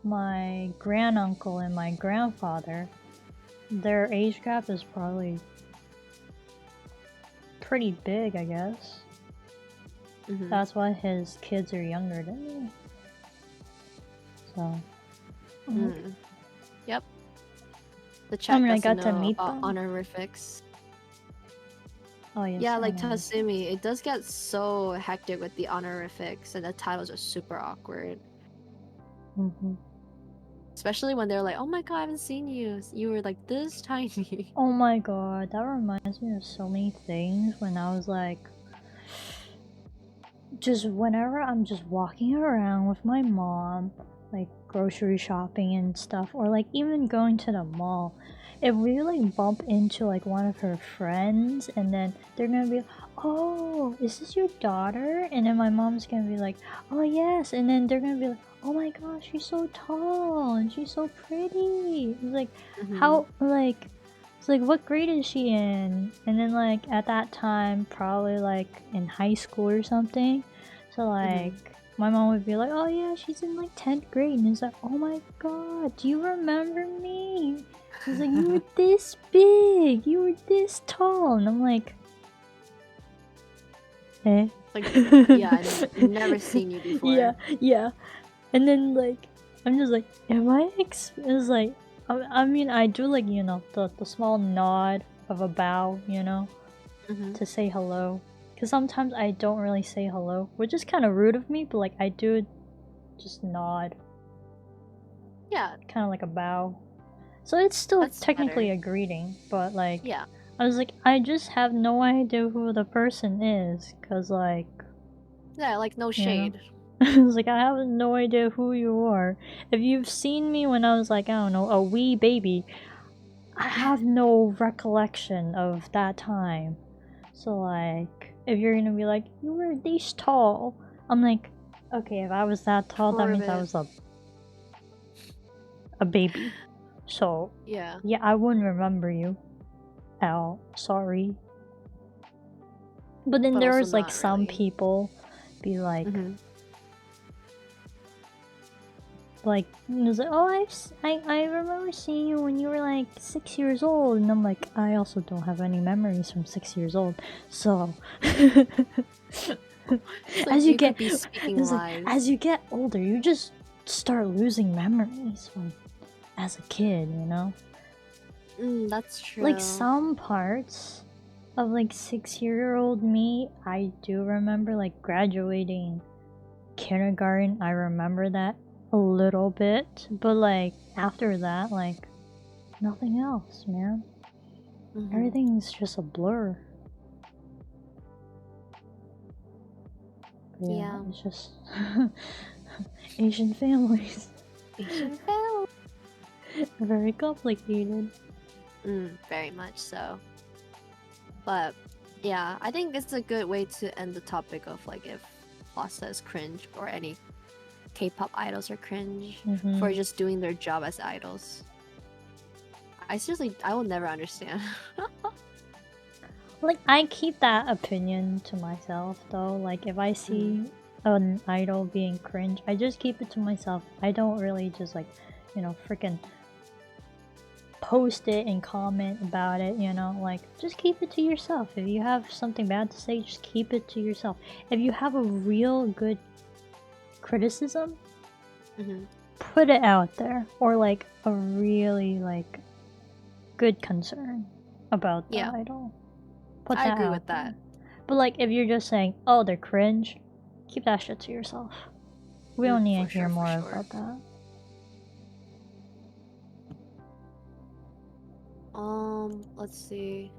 my granduncle and my grandfather, their age gap is probably pretty big, I guess. That's why his kids are younger than me. So. Yep. The chat I got to meet about them. honorifics. Oh yes. Yeah, like Tasumi, it does get so hectic with the honorifics, and the titles are super awkward. Especially when they're like, "Oh my god, I haven't seen you. You were like this tiny." Oh my god, that reminds me of so many things when I was like, just whenever I'm just walking around with my mom, like grocery shopping and stuff, or like even going to the mall, if we like bump into like one of her friends and then they're gonna be, "Oh, is this your daughter?" And then my mom's gonna be like, "Oh yes," and then they're gonna be like, "Oh my gosh, she's so tall and she's so pretty." It's like, how, like, it's like, what grade is she in? And then, like, at that time, probably like in high school or something. So like, my mom would be like, "Oh yeah, she's in like 10th grade," and it's like, "Oh my god, do you remember me?" It's like, "You were this big, you were this tall," and I'm like, eh? Like, yeah, I've never seen you before. Yeah. And then, like, I'm just like, am I it's like, I mean, I do, like, you know, the small nod of a bow, you know, to say hello. Because sometimes I don't really say hello, which is kind of rude of me, but, like, I do just nod. Yeah. Kind of like a bow. So it's still That's technically better. a greeting, but, like, Yeah. I was like, I just have no idea who the person is, because, like... Yeah, like, no shade. I was like, I have no idea who you are. If you've seen me when I was like, I don't know, a wee baby, I have no recollection of that time. So, like, if you're gonna be like, you were this tall, I'm like, okay, if I was that tall, that means I was a baby. So, yeah, I wouldn't remember you. Oh, sorry. But then but there also was like not some really. people be like, like, it was like, "Oh, I remember seeing you when you were like 6 years old," and I'm like, I also don't have any memories from 6 years old. So, as you get, as you get older, you just start losing memories from as a kid, you know. That's true. Like some parts of like 6-year-old me, I do remember, like graduating kindergarten. I remember that a little bit, but like after that, like nothing else, man. Everything's just a blur. But yeah, it's just Asian families. Asian families. Very complicated. Very much so. But yeah, I think it's a good way to end the topic of like if pasta is cringe or any K-pop idols are cringe Mhm. for just doing their job as idols. I will never understand. Like, I keep that opinion to myself though. Like, if I see an idol being cringe, I just keep it to myself. I don't really just like, freaking post it and comment about it, like, just keep it to yourself. If you have something bad to say, just keep it to yourself. If you have a real good criticism, put it out there, or like a really like good concern about the Yeah. idol. Put I that agree out with there. that. But like, if you're just saying, oh, they're cringe, keep that shit to yourself. We don't need to For hear sure, for more sure. about that. Let's see.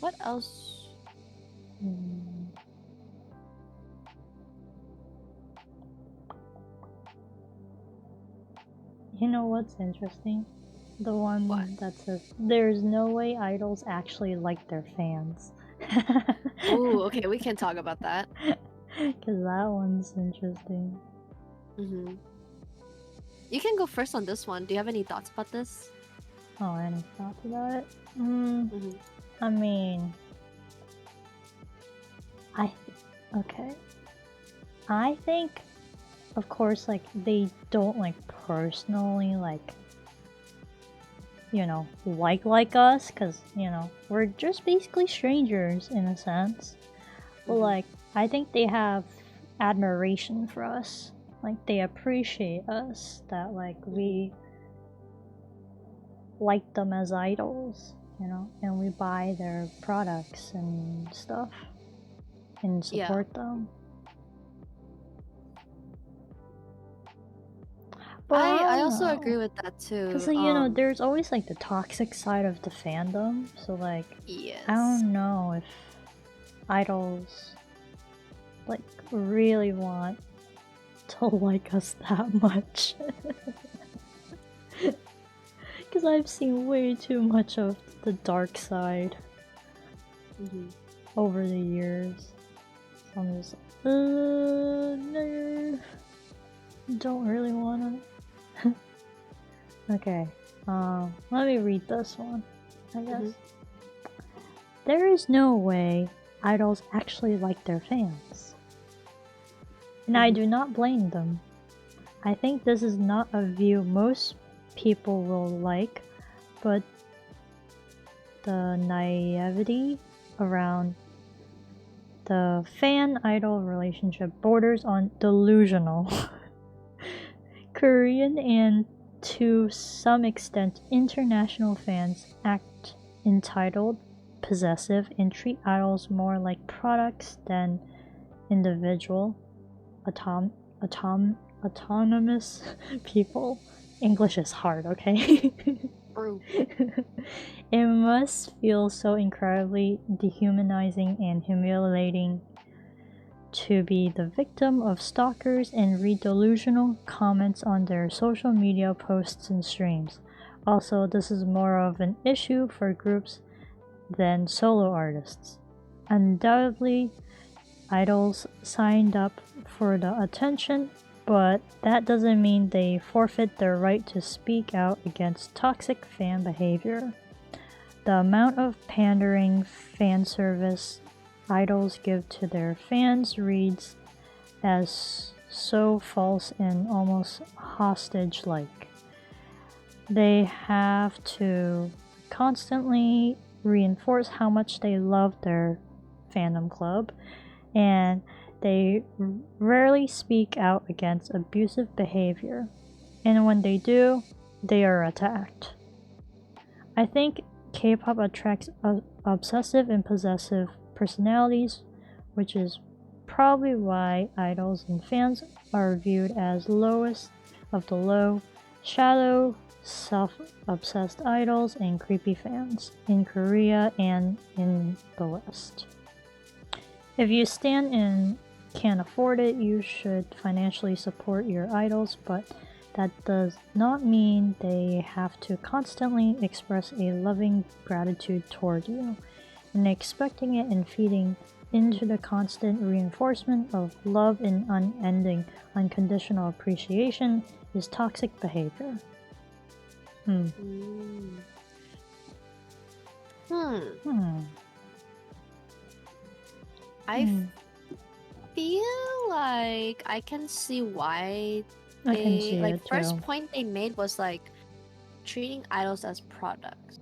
What else? You know what's interesting? The one What? that says, there's no way idols actually like their fans. Ooh, okay, we can talk about that. Because that one's interesting. You can go first on this one. Do you have any thoughts about this? Oh, any thoughts about it? I mean, okay. I think, of course, like, they don't, like, personally, like us, because, we're just basically strangers in a sense. But, like, I think they have admiration for us. Like, they appreciate us, that, like, we like them as idols, and we buy their products and stuff and support them. But I also agree with that too. Because, like, there's always, like, the toxic side of the fandom. So, like, yes. I don't know if idols, like, really want to like us that much. Because I've seen way too much of the dark side over the years. So I'm just like, no. Don't really wanna. Okay, let me read this one, I guess. There is no way idols actually like their fans. And I do not blame them. I think this is not a view most people will like, but the naivety around the fan-idol relationship borders on delusional. Korean and, to some extent, international fans act entitled, possessive, and treat idols more like products than individual, autonomous people. English is hard, okay? It must feel so incredibly dehumanizing and humiliating to be the victim of stalkers and read delusional comments on their social media posts and streams. Also, this is more of an issue for groups than solo artists. Undoubtedly, idols signed up for the attention, but that doesn't mean they forfeit their right to speak out against toxic fan behavior. The amount of pandering fan service idols give to their fans reads as so false and almost hostage-like. They have to constantly reinforce how much they love their fandom club, and they rarely speak out against abusive behavior. And when they do, they are attacked. I think K-pop attracts obsessive and possessive personalities, which is probably why idols and fans are viewed as lowest of the low, shadow, self-obsessed idols and creepy fans in Korea and in the West. If you stand and can't afford it, you should financially support your idols, but that does not mean they have to constantly express a loving gratitude toward you, and expecting it and feeding into the constant reinforcement of love and unending, unconditional appreciation is toxic behavior. I feel like I can see why I can they see like it first too. point they made was like treating idols as products.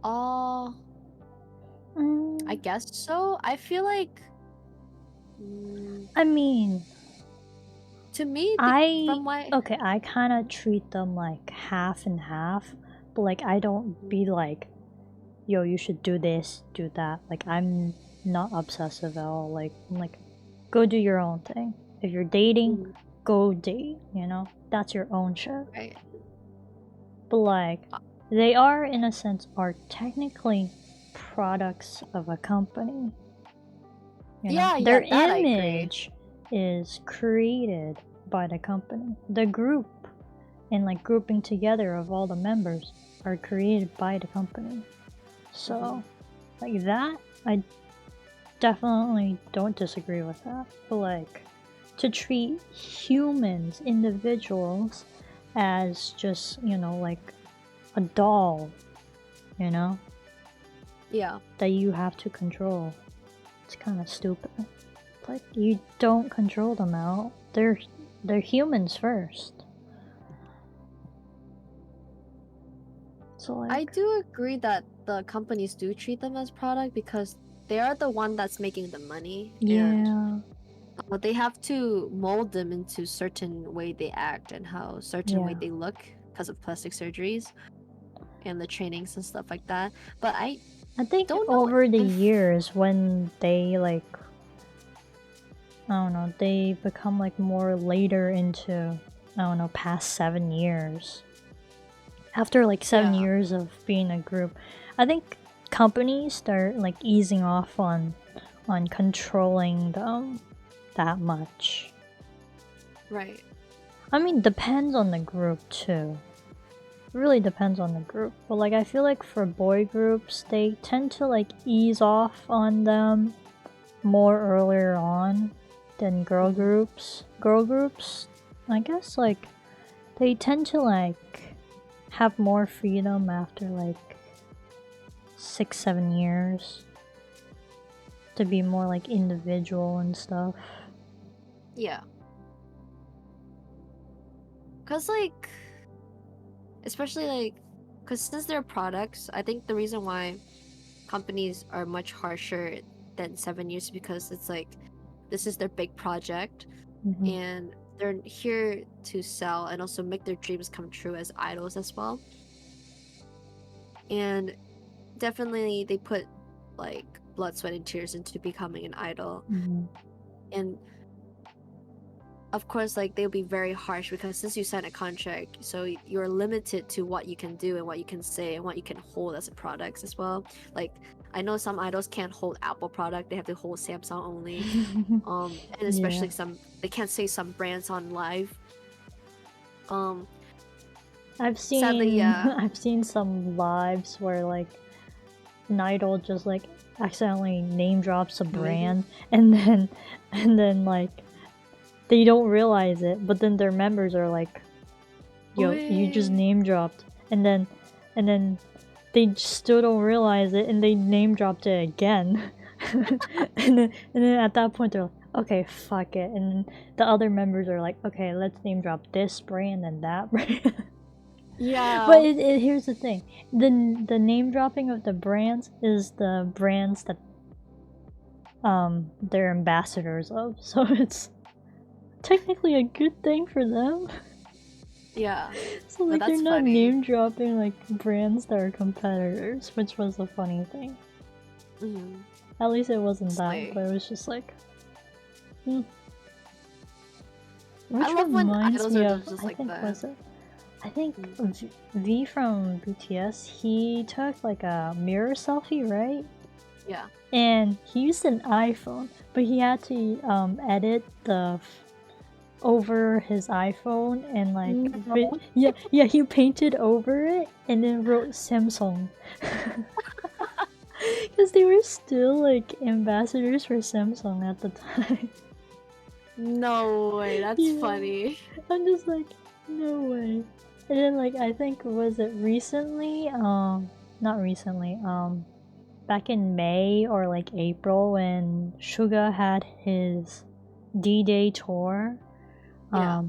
I guess so. I feel like I mean, to me I kind of treat them like half and half, but like I don't be like, yo, you should do this, do that. Like I'm not obsessive at all. Like I'm like, go do your own thing. If you're dating, go date. You know, that's your own shit. right. But like, they are in a sense are technically products of a company. You know? Yeah, Their that I agree. image is created by the company. The group and like grouping together of all the members are created by the company. So like that, I definitely don't disagree with that. But like to treat humans, individuals as just, you know, like a doll, you know? Yeah. That you have to control. It's kind of stupid. Like you don't control them out. They're humans first. So like I do agree that the companies do treat them as product because they are the one that's making the money. And they have to mold them into certain way they act and how certain way they look because of plastic surgeries and the trainings and stuff like that. But I think don't know over the years when they like, I don't know, they become like more later into, I don't know, past 7 years. After like 7 years of being a group, I think companies start like easing off on controlling them that much. Right. I mean, depends on the group too. Really depends on the group. But like I feel like for boy groups, they tend to like ease off on them more earlier on than girl groups. Girl groups, I guess like they tend to like have more freedom after like 6-7 years to be more like individual and stuff. Yeah. Cause like, especially like, cause since they're products, I think the reason why companies are much harsher than 7 years is because it's like, this is their big project, and they're here to sell and also make their dreams come true as idols as well. And definitely they put like blood, sweat, and tears into becoming an idol. And of course, like they'll be very harsh because since you sign a contract, so you're limited to what you can do and what you can say and what you can hold as a product as well. Like I know some idols can't hold Apple product; they have to hold Samsung only. And especially some they can't say some brands on live. I've seen sadly, I've seen some lives where like an idol just like accidentally name drops a brand and then like they don't realize it, but then their members are like, yo, you just name dropped, and then they still don't realize it and they name dropped it again. and then at that point they're like, okay, fuck it, and the other members are like, okay, let's name drop this brand and that brand. Yeah. But here's the thing, the name dropping of the brands is the brands that they're ambassadors of, so it's technically a good thing for them. Yeah. So like they're not name dropping like brands that are competitors, which was a funny thing. At least it wasn't that, but it was just like which I love when idols me are of, just I like think that. was it I think V from BTS, he took like a mirror selfie, right? Yeah. And he used an iPhone, but he had to edit the over his iPhone and like he painted over it and then wrote Samsung. Because Because they were still like ambassadors for Samsung at the time. No way, that's Yeah. funny. I'm just like, no way. And then like I think was it recently? Not recently. Back in May or like April when Suga had his D-Day tour. Yeah.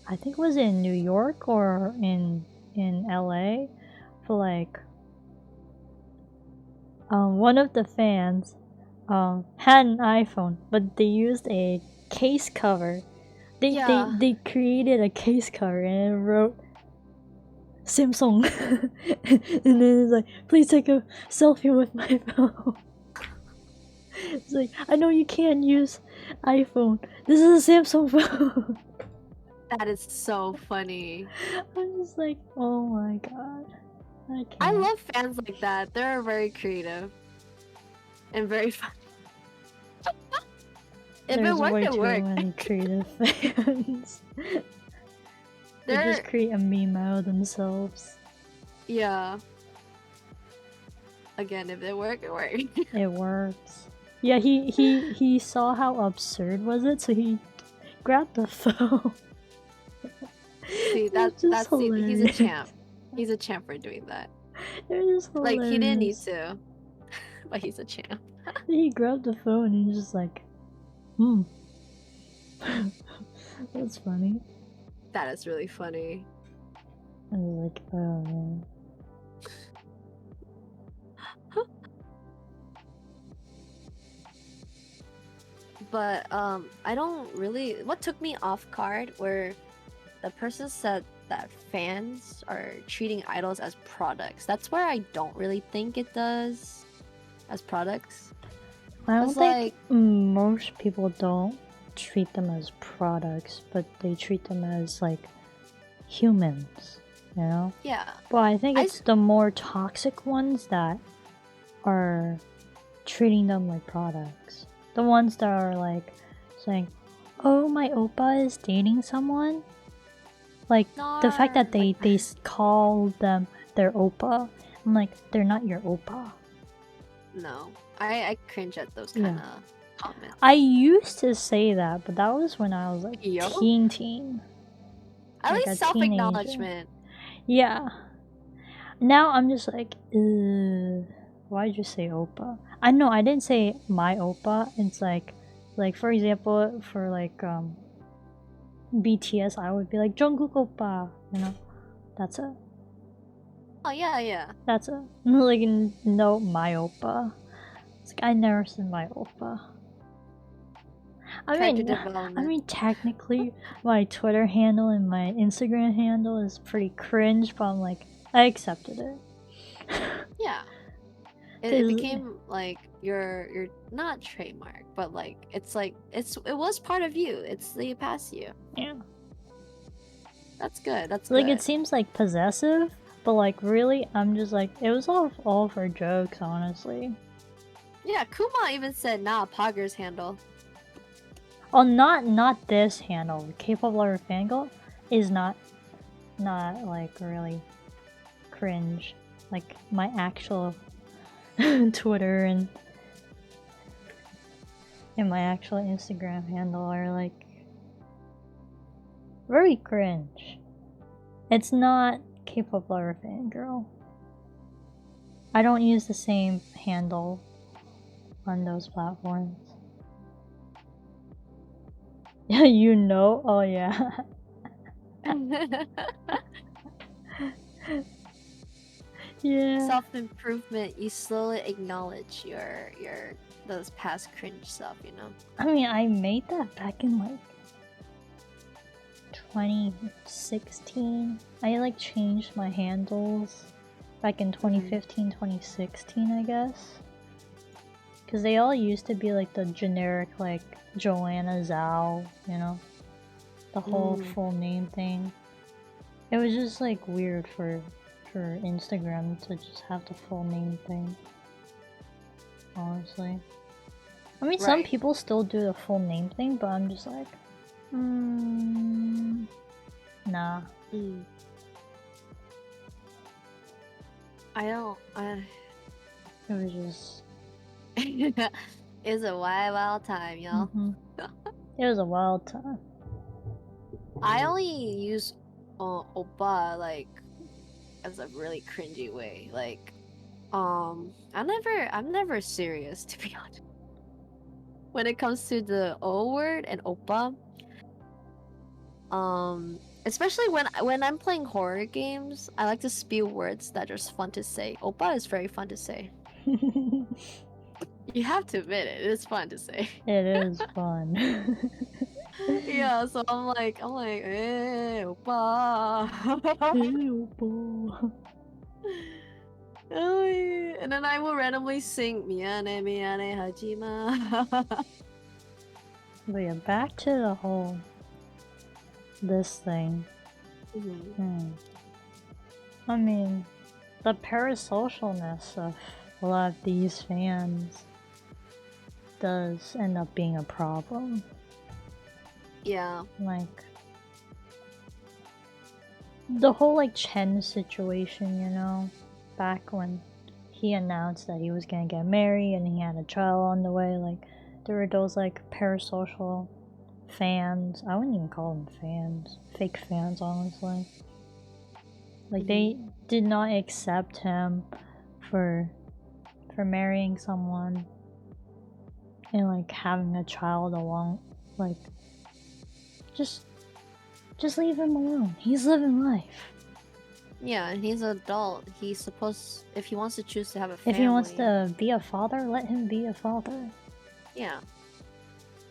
I think it was in New York or in LA for like one of the fans had an iPhone, but they used a case cover. Yeah. They created a case cover and it wrote Samsung, and then it's like, please take a selfie with my phone. It's like, I know you can't use iPhone. This is a Samsung phone. That is so funny. I'm just like, oh my god, I can't. I love fans like that. They're very creative and very fun. If There's it worked, way it too worked. many creative fans. They just create a meme out of themselves. Yeah. Again, if it worked, it worked. It works. Yeah, he saw how absurd was it, so he grabbed the phone. See, It's just hilarious. he's a champ. He's a champ for doing that. It was hilarious. Like he didn't need to, but he's a champ. He grabbed the phone and he's just like, that's funny. That is really funny. I was like, oh man. But I don't really. What took me off guard where the person said that fans are treating idols as products. That's where I don't really think it does as products. I don't It's think most people don't treat them as products, but they treat them as like humans, you know? Yeah. But I think it's the more toxic ones that are treating them like products. The ones that are like saying, oh, my oppa is dating someone. Like the fact that they call them their oppa, I'm like, they're not your oppa. No, I cringe at those kind of comments. I used to say that, but that was when I was like teen. At like least self-acknowledgement. Yeah. Now I'm just like, why'd you say oppa? I know I didn't say my oppa. It's like for example, for like BTS, I would be like Jungkook oppa. You know, that's a. Oh yeah. That's a like no my oppa. It's like I never said my oppa. I mean, technically, my Twitter handle and my Instagram handle is pretty cringe, but I'm like, I accepted it. Yeah. It became like your not trademark, but like it was part of you. It's the past you. Yeah. That's good. That's like good. It seems like possessive, but like really, I'm just like it was all for jokes, honestly. Yeah, Kuma even said, "Nah, Pogger's handle." Oh, not this handle. Kpoppler fangirl is not like really cringe. Like my actual Twitter and my actual Instagram handle are like very cringe. It's not Kpoppler fangirl. I don't use the same handle on those platforms. You know? Oh yeah. Yeah. Self-improvement. You slowly acknowledge your those past cringe stuff, you know. I mean, I made that back in like 2016. I like changed my handles back in 2015, 2016, I guess. Because they all used to be like the generic, like Joanna Zhao, you know, the whole full name thing. It was just like weird for Instagram to just have the full name thing. Honestly, I mean, some people still do the full name thing, but I'm just like, nah. It was just. It's a wild time, y'all. It was a wild time. I only use oppa like as a really cringy way. Like, I'm never serious, to be honest. When it comes to the O word and oppa, especially when I'm playing horror games, I like to spew words that are just fun to say. Oppa is very fun to say. You have to admit it. It's fun to say. It is fun. Yeah, so I'm like, hey, oppa. And then I will randomly sing 미안해 미안해 하지마. But yeah, back to the whole this thing. I mean, the parasocialness of a lot of these fans does end up being a problem. Yeah. Like, the whole like Chen situation, you know, back when he announced that he was gonna get married and he had a child on the way, like there were those like parasocial fans. I wouldn't even call them fans, fake fans, honestly. Like they did not accept him for marrying someone and like having a child along. Like just leave him alone. He's living life. Yeah, and he's an adult. He's supposed, if he wants to choose to have a family. If he wants to be a father, let him be a father. Yeah.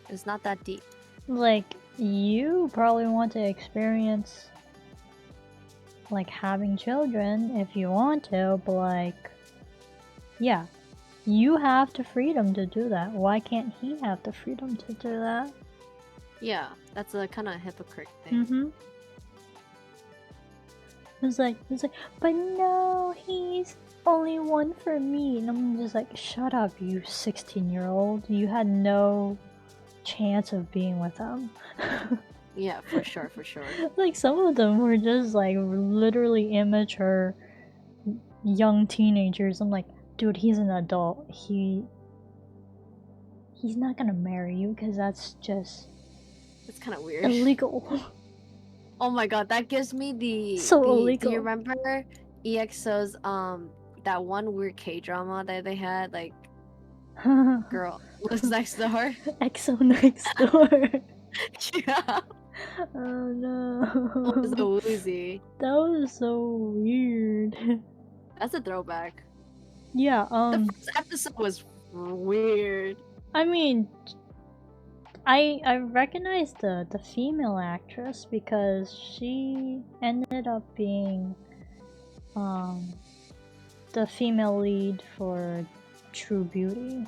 It's not that deep. Like, you probably want to experience like having children if you want to, but like, yeah, you have the freedom to do that. Why can't he have the freedom to do that? Yeah, that's a kind of hypocrite thing. It's like, but no, he's only one for me. And I'm just like, shut up, you 16-year-old. You had no chance of being with him. Yeah, for sure, for sure. Like, some of them were just like literally immature young teenagers. I'm like, dude, he's an adult. He's not gonna marry you because that's just... It's kind of weird. illegal. Oh my god, that gives me the... illegal. Do you remember EXO's, that one weird K-drama that they had? Like, girl lives next door? EXO next door. Yeah. Oh no. It was so woozy. That was so weird. That's a throwback. Yeah, The first episode was weird. I mean, I recognized the female actress because she ended up being the female lead for True Beauty.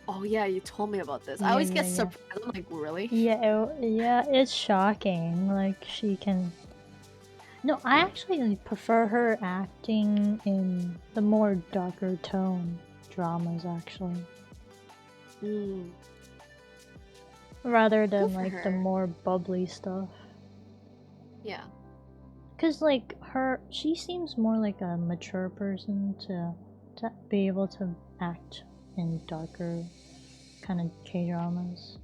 Oh yeah, you told me about this. I always get surprised. I'm like, really? Yeah, it's shocking. Like, she can... No, I actually prefer her acting in the more darker tone dramas, actually. Rather than like the more bubbly stuff. Yeah. Cause like she seems more like a mature person to be able to act in darker kind of K-dramas.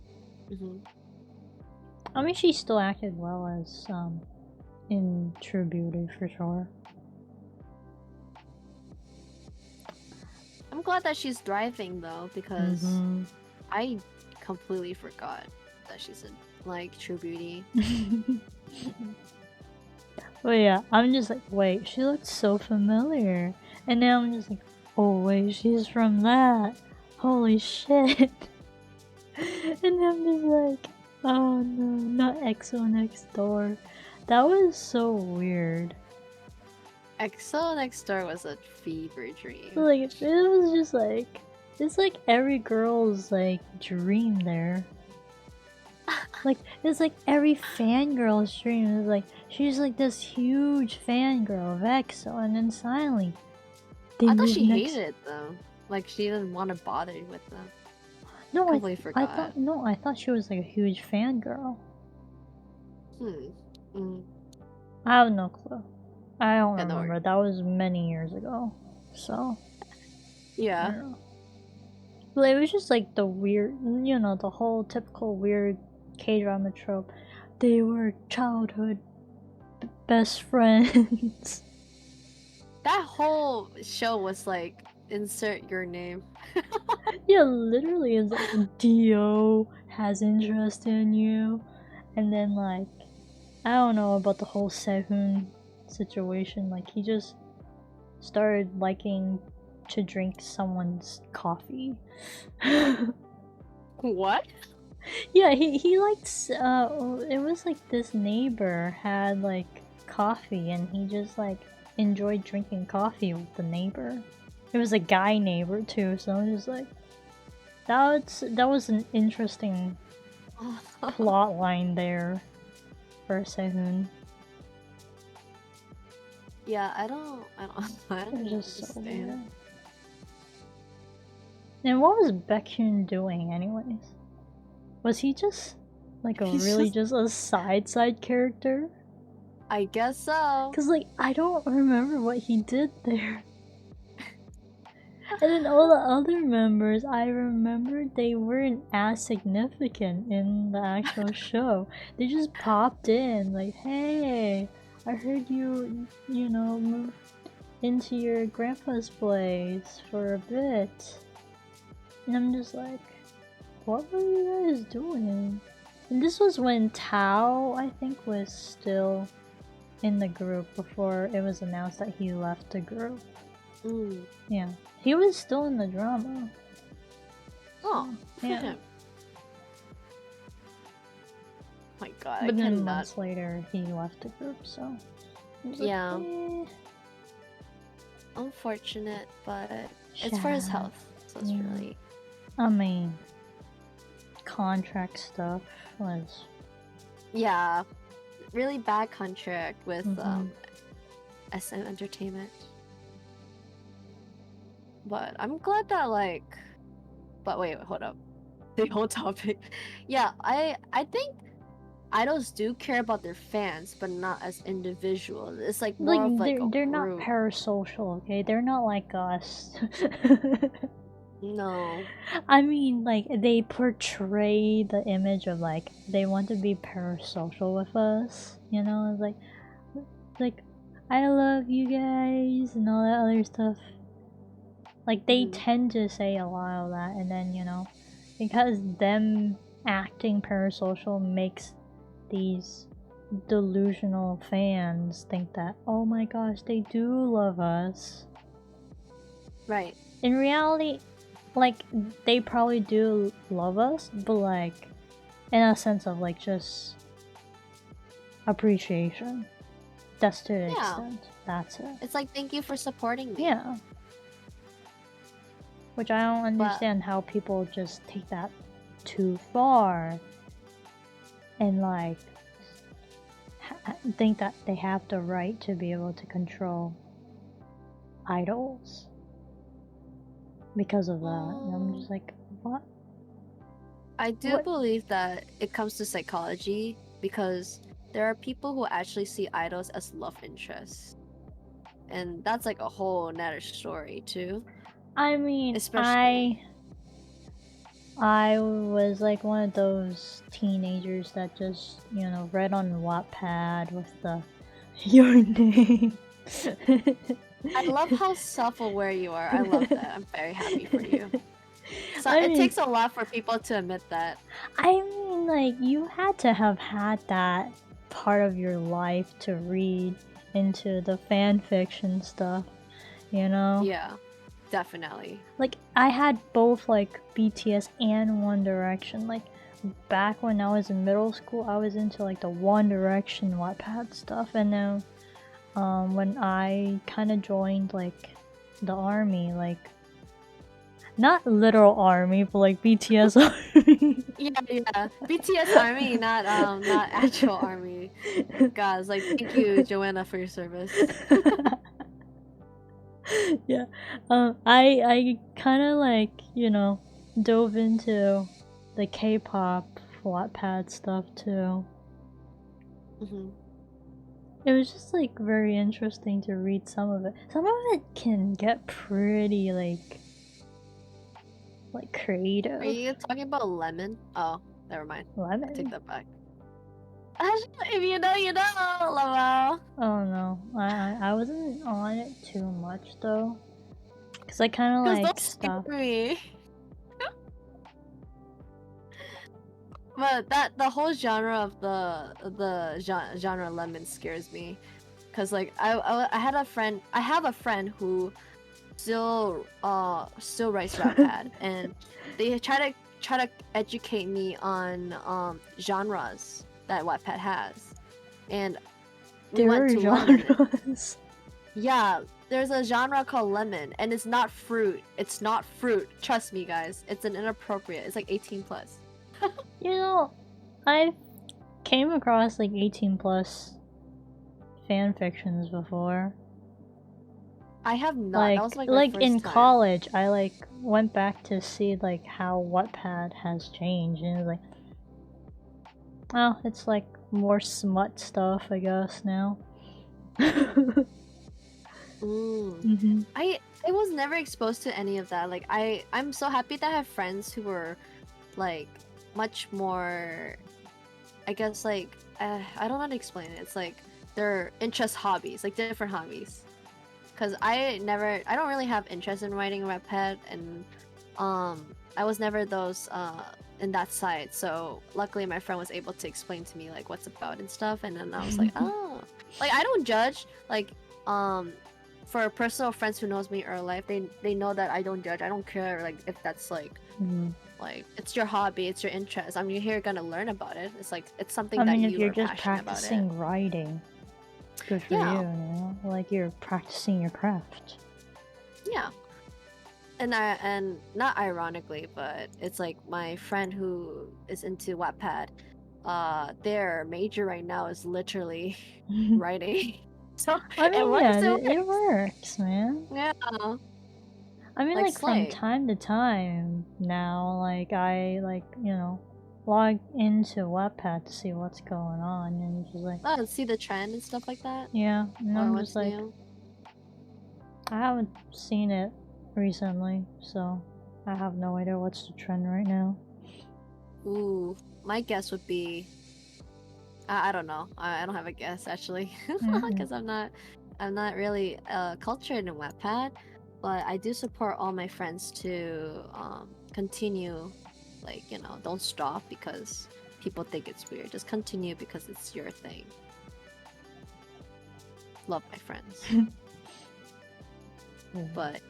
I mean, she still acted well as in True Beauty for sure. I'm glad that she's thriving though, because I completely forgot that she's in like True Beauty. But yeah, I'm just like, wait, she looks so familiar. And now I'm just like, oh wait, she's from that. Holy shit. And I'm just like, oh no, not EXO next door. That was so weird. EXO next door was a fever dream. Like, it was just like, it's like every girl's like dream there. Like, it's like every fangirl's dream. It's like, she's like this huge fangirl of EXO, and then suddenly I thought she hated it though. Like, she didn't want to bother with them. No, I forgot. I thought she was like a huge fangirl. I have no clue. I don't remember. That was many years ago. So I Yeah. don't know. But it was just like the weird, the whole typical weird K-drama trope. They were childhood best friends. That whole show was like insert your name. Yeah, literally, it's like Dio has interest in you, and then like I don't know about the whole Sehun situation. Like he just started liking to drink someone's coffee. What? Yeah, he likes it was like this neighbor had like coffee and he just like enjoyed drinking coffee with the neighbor. It was a guy neighbor too, so I was just like that was an interesting plot line there for Sehun. Yeah, I don't It was just so understand. weird. And what was Baekhyun doing anyways? Was he just like a He's really just- just a side character? I guess so. Cause like I don't remember what he did there. And then all the other members, I remember they weren't as significant in the actual show. They just popped in like, hey, I heard you moved into your grandpa's place for a bit. And I'm just like, what were you guys doing? And this was when Tao, I think, was still in the group before it was announced that he left the group. Mm. Yeah. He was still in the drama. Oh, for yeah. him. My God, But I then cannot. months later, he left the group, so. I was like, Yeah. eh. Unfortunate, but it's for his Sad. health, so it's Yeah. really. I mean, contract stuff was. Yeah, really bad contract with Mhm. SM Entertainment. But I'm glad that like. But wait, hold up. The whole topic. Yeah, I think idols do care about their fans, but not as individuals. It's like more of like a they're not group. parasocial, okay? They're not like us. No. I mean, like, they portray the image of, like, they want to be parasocial with us, you know? It's like, I love you guys, and all that other stuff. Like, they Mhm. tend to say a lot of that, and then, because them acting parasocial makes these delusional fans think that, oh my gosh, they do love us. Right. In reality, like, they probably do love us, but like, in a sense of like just appreciation. That's to the Yeah. extent. That's it. It's like thank you for supporting me. Yeah. Which I don't understand how people just take that too far and like think that they have the right to be able to control idols because of that. And I'm just like, what? I do believe that it comes to psychology because there are people who actually see idols as love interests. And that's like a whole another story too. I mean, Especially I was like one of those teenagers that just, read on Wattpad with the your name. I love how self-aware you are. I love that. I'm very happy for you. So I it mean- takes a lot for people to admit that. I mean, like, you had to have had that part of your life to read into the fan fiction stuff, you know? Yeah, definitely. Like, I had both, like, BTS and One Direction. Like, back when I was in middle school, I was into, like, the One Direction Wattpad stuff. And then, when I kind of joined, like, the army, like, not literal army, but, like, BTS army. Yeah. BTS army, not actual army. Guys, like thank you, Joanna, for your service. Yeah. I kind of like, dove into the K-pop Wattpad stuff too. Hmm. It was just like very interesting to read some of it. Some of it can get pretty like like creative. Are you talking about lemon? Oh, never mind. I Lemon? take that back. If you know, you know, Laval. Oh no, I wasn't on it too much though, cause I kind of like Don't stopped. scare me. But the whole genre of the genre lemon scares me, cause like I have a friend who still writes Wattpad, and they try to educate me on genres that Wattpad has, and we There went are to lemon. genres. Yeah, there's a genre called lemon, and it's not fruit. It's not fruit. Trust me, guys. It's an inappropriate. It's like 18 plus. You know, I came across like 18 plus fan fictions before. I have not. Like, That was like my first in time. college, I like went back to see like how Wattpad has changed, and it was like, oh, it's like more smut stuff, I guess now. Mm. I was never exposed to any of that. Like I'm so happy that I have friends who were like much more, I guess, like I don't know how to explain it. It's like their interest hobbies, like different hobbies. Cause I don't really have interest in writing Wattpad, and I was never those in that side. So luckily my friend was able to explain to me like what's about and stuff, and then I was like, oh, like I don't judge. Like for personal friends who knows me in real life, they know that I don't judge. I don't care like if that's like like it's your hobby, it's your interest. I mean, you're here gonna learn about it. It's like it's something I that mean, if you you're are just passionate about it. practicing writing, good for Yeah. you, you know? Like you're practicing your craft. Yeah. And not ironically, but it's like my friend who is into Wattpad, their major right now is literally writing. So I it mean, works, yeah, it it works. works, man. Yeah. I mean, Like like from Slay. time to time now, like I like, you know, log into Wattpad to see what's going on, and just like, Oh, see the trend and stuff like that? yeah, and Or I'm what's just like, new? I haven't seen it recently, so I have no idea what's the trend right now. Ooh, my guess would be I don't know. I don't have a guess actually, because I'm not really cultured in Wattpad, but I do support all my friends to continue, like don't stop because people think it's weird. Just continue because it's your thing. Love my friends, but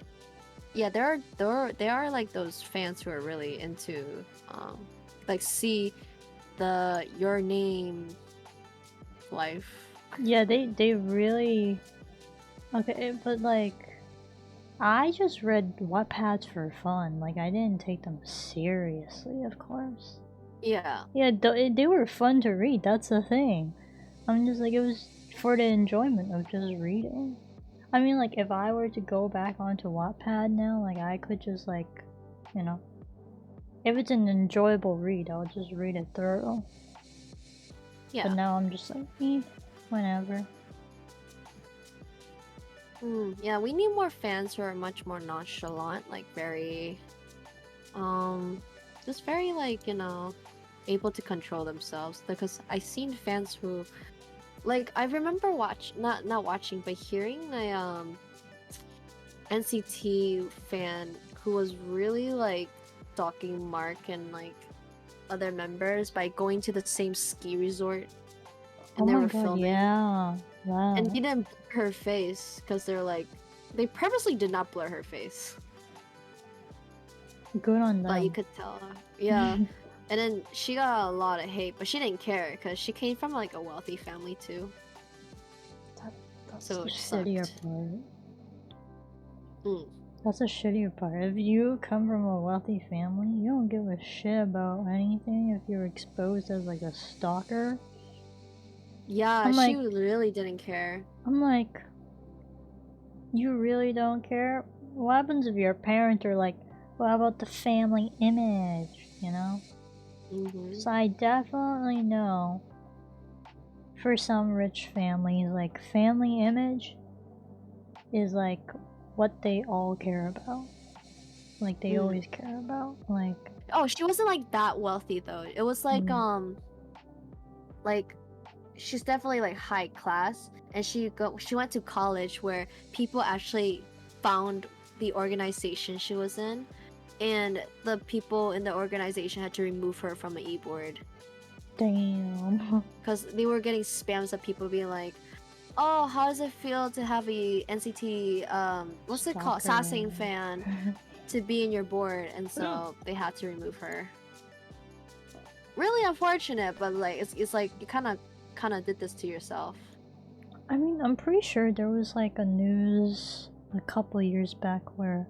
yeah, there are like those fans who are really into like see the your name life. Yeah, they really okay, but like I just read Wattpads for fun. Like I didn't take them seriously, of course. Yeah. Yeah, they were fun to read. That's the thing. I'm just like it was for the enjoyment of just reading. I mean, like if I were to go back onto Wattpad now, like I could just like, you know, if it's an enjoyable read, I'll just read it through. Yeah. But now I'm just like, whenever. Yeah, we need more fans who are much more nonchalant, like very, just very like able to control themselves. Because I seen fans who, like, I remember not watching, but hearing a NCT fan who was really like stalking Mark and like other members by going to the same ski resort, and they Oh my were god, filming. yeah. Wow. And he didn't blur her face because they purposely did not blur her face. Good on them. But you could tell. Yeah. And then she got a lot of hate, but she didn't care because she came from like a wealthy family too. That's So the it shittier sucked. part. That's the shittier part. If you come from a wealthy family, you don't give a shit about anything if you're exposed as like a stalker. Yeah, I'm she like, really didn't care. I'm like, you really don't care? What happens if your parents are like, what about the family image, you know? So I definitely know for some rich families, like family image is like what they all care about. like they Mm. always care about. Like, Oh, she wasn't like that wealthy though. It was like like she's definitely like high class, and she went to college where people actually found the organization she was in, and the people in the organization had to remove her from an e-board damn. because they were getting spams of people being like, oh, how does it feel to have a NCT what's it called, Stalker. Sasang fan to be in your board, and so they had to remove her. Really unfortunate, but like it's like you kind of did this to yourself. I mean, I'm pretty sure there was like a news a couple years back where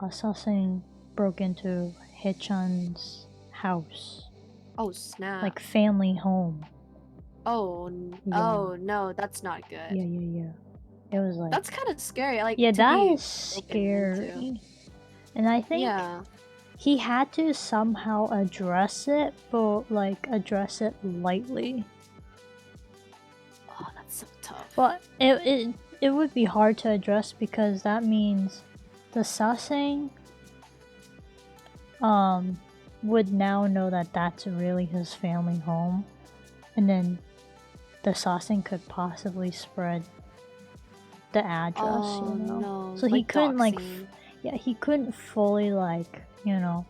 Assassin broke into Haechan's house, Oh snap. like family home. Oh Yeah. no, that's not good. Yeah. It was like, That's kind of scary. Like, yeah, to that be is broken into. scary. And I think Yeah. he had to somehow address it, but like address it lightly. Oh, that's so tough. But it would be hard to address because that means the Sasang would now know that that's really his family home, and then the Sasang could possibly spread the address, Oh you know. no. So he Like couldn't like doxing. yeah, he couldn't fully like, you know,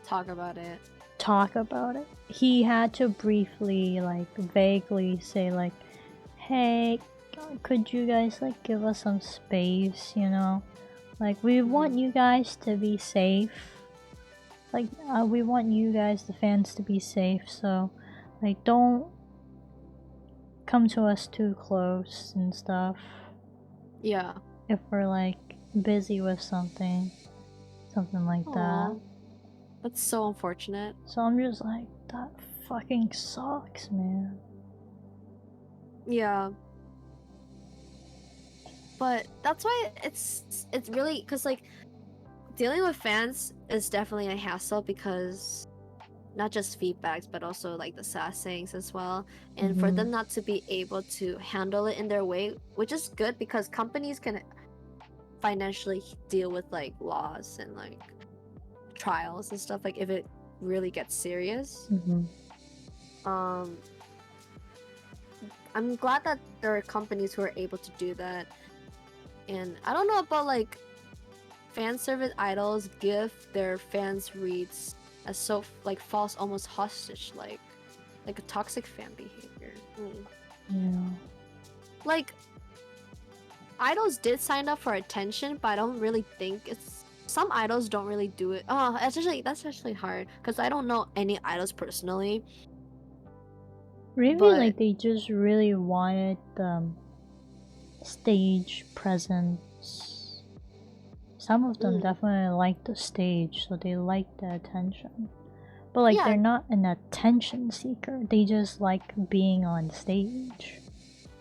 Talk about it. talk about it. He had to briefly like vaguely say like, hey, could you guys like give us some space, you know? Like we want you guys to be safe. Like we want you guys, the fans, to be safe, so like don't come to us too close and stuff. Yeah. If we're like busy with something like that. Aw. That's so unfortunate. So I'm just like, that fucking sucks, man. Yeah. But that's why it's really, because like dealing with fans is definitely a hassle, because not just feedbacks but also like the sassings as well, and for them not to be able to handle it in their way, which is good because companies can financially deal with like laws and like trials and stuff, like if it really gets serious. I'm glad that there are companies who are able to do that. And I don't know about like fan service idols give their fans reads as so like false, almost hostage, like a toxic fan behavior. Yeah. Like idols did sign up for attention, but I don't really think it's, some idols don't really do it. Oh, that's actually hard because I don't know any idols personally. Maybe But like they just really wanted stage presence. Some of them definitely like the stage, so they like the attention. But like they're not an attention seeker. They just like being on stage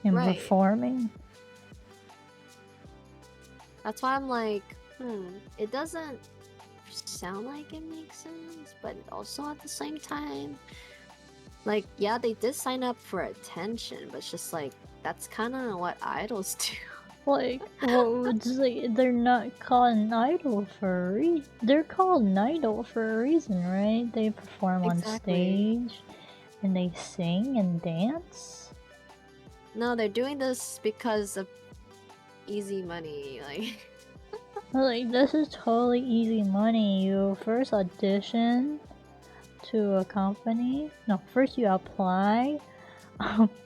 and performing. That's why I'm like, it doesn't sound like it makes sense, but also at the same time, like, yeah, they did sign up for attention, but it's just like, that's kind of what idols do. Like, well, it's like, they're not called an idol for a reason. They're called an idol for a reason, right? They perform on stage, and they sing and dance. No, they're doing this because of easy money, like. Like, this is totally easy money. You first audition to a company. No, first you apply,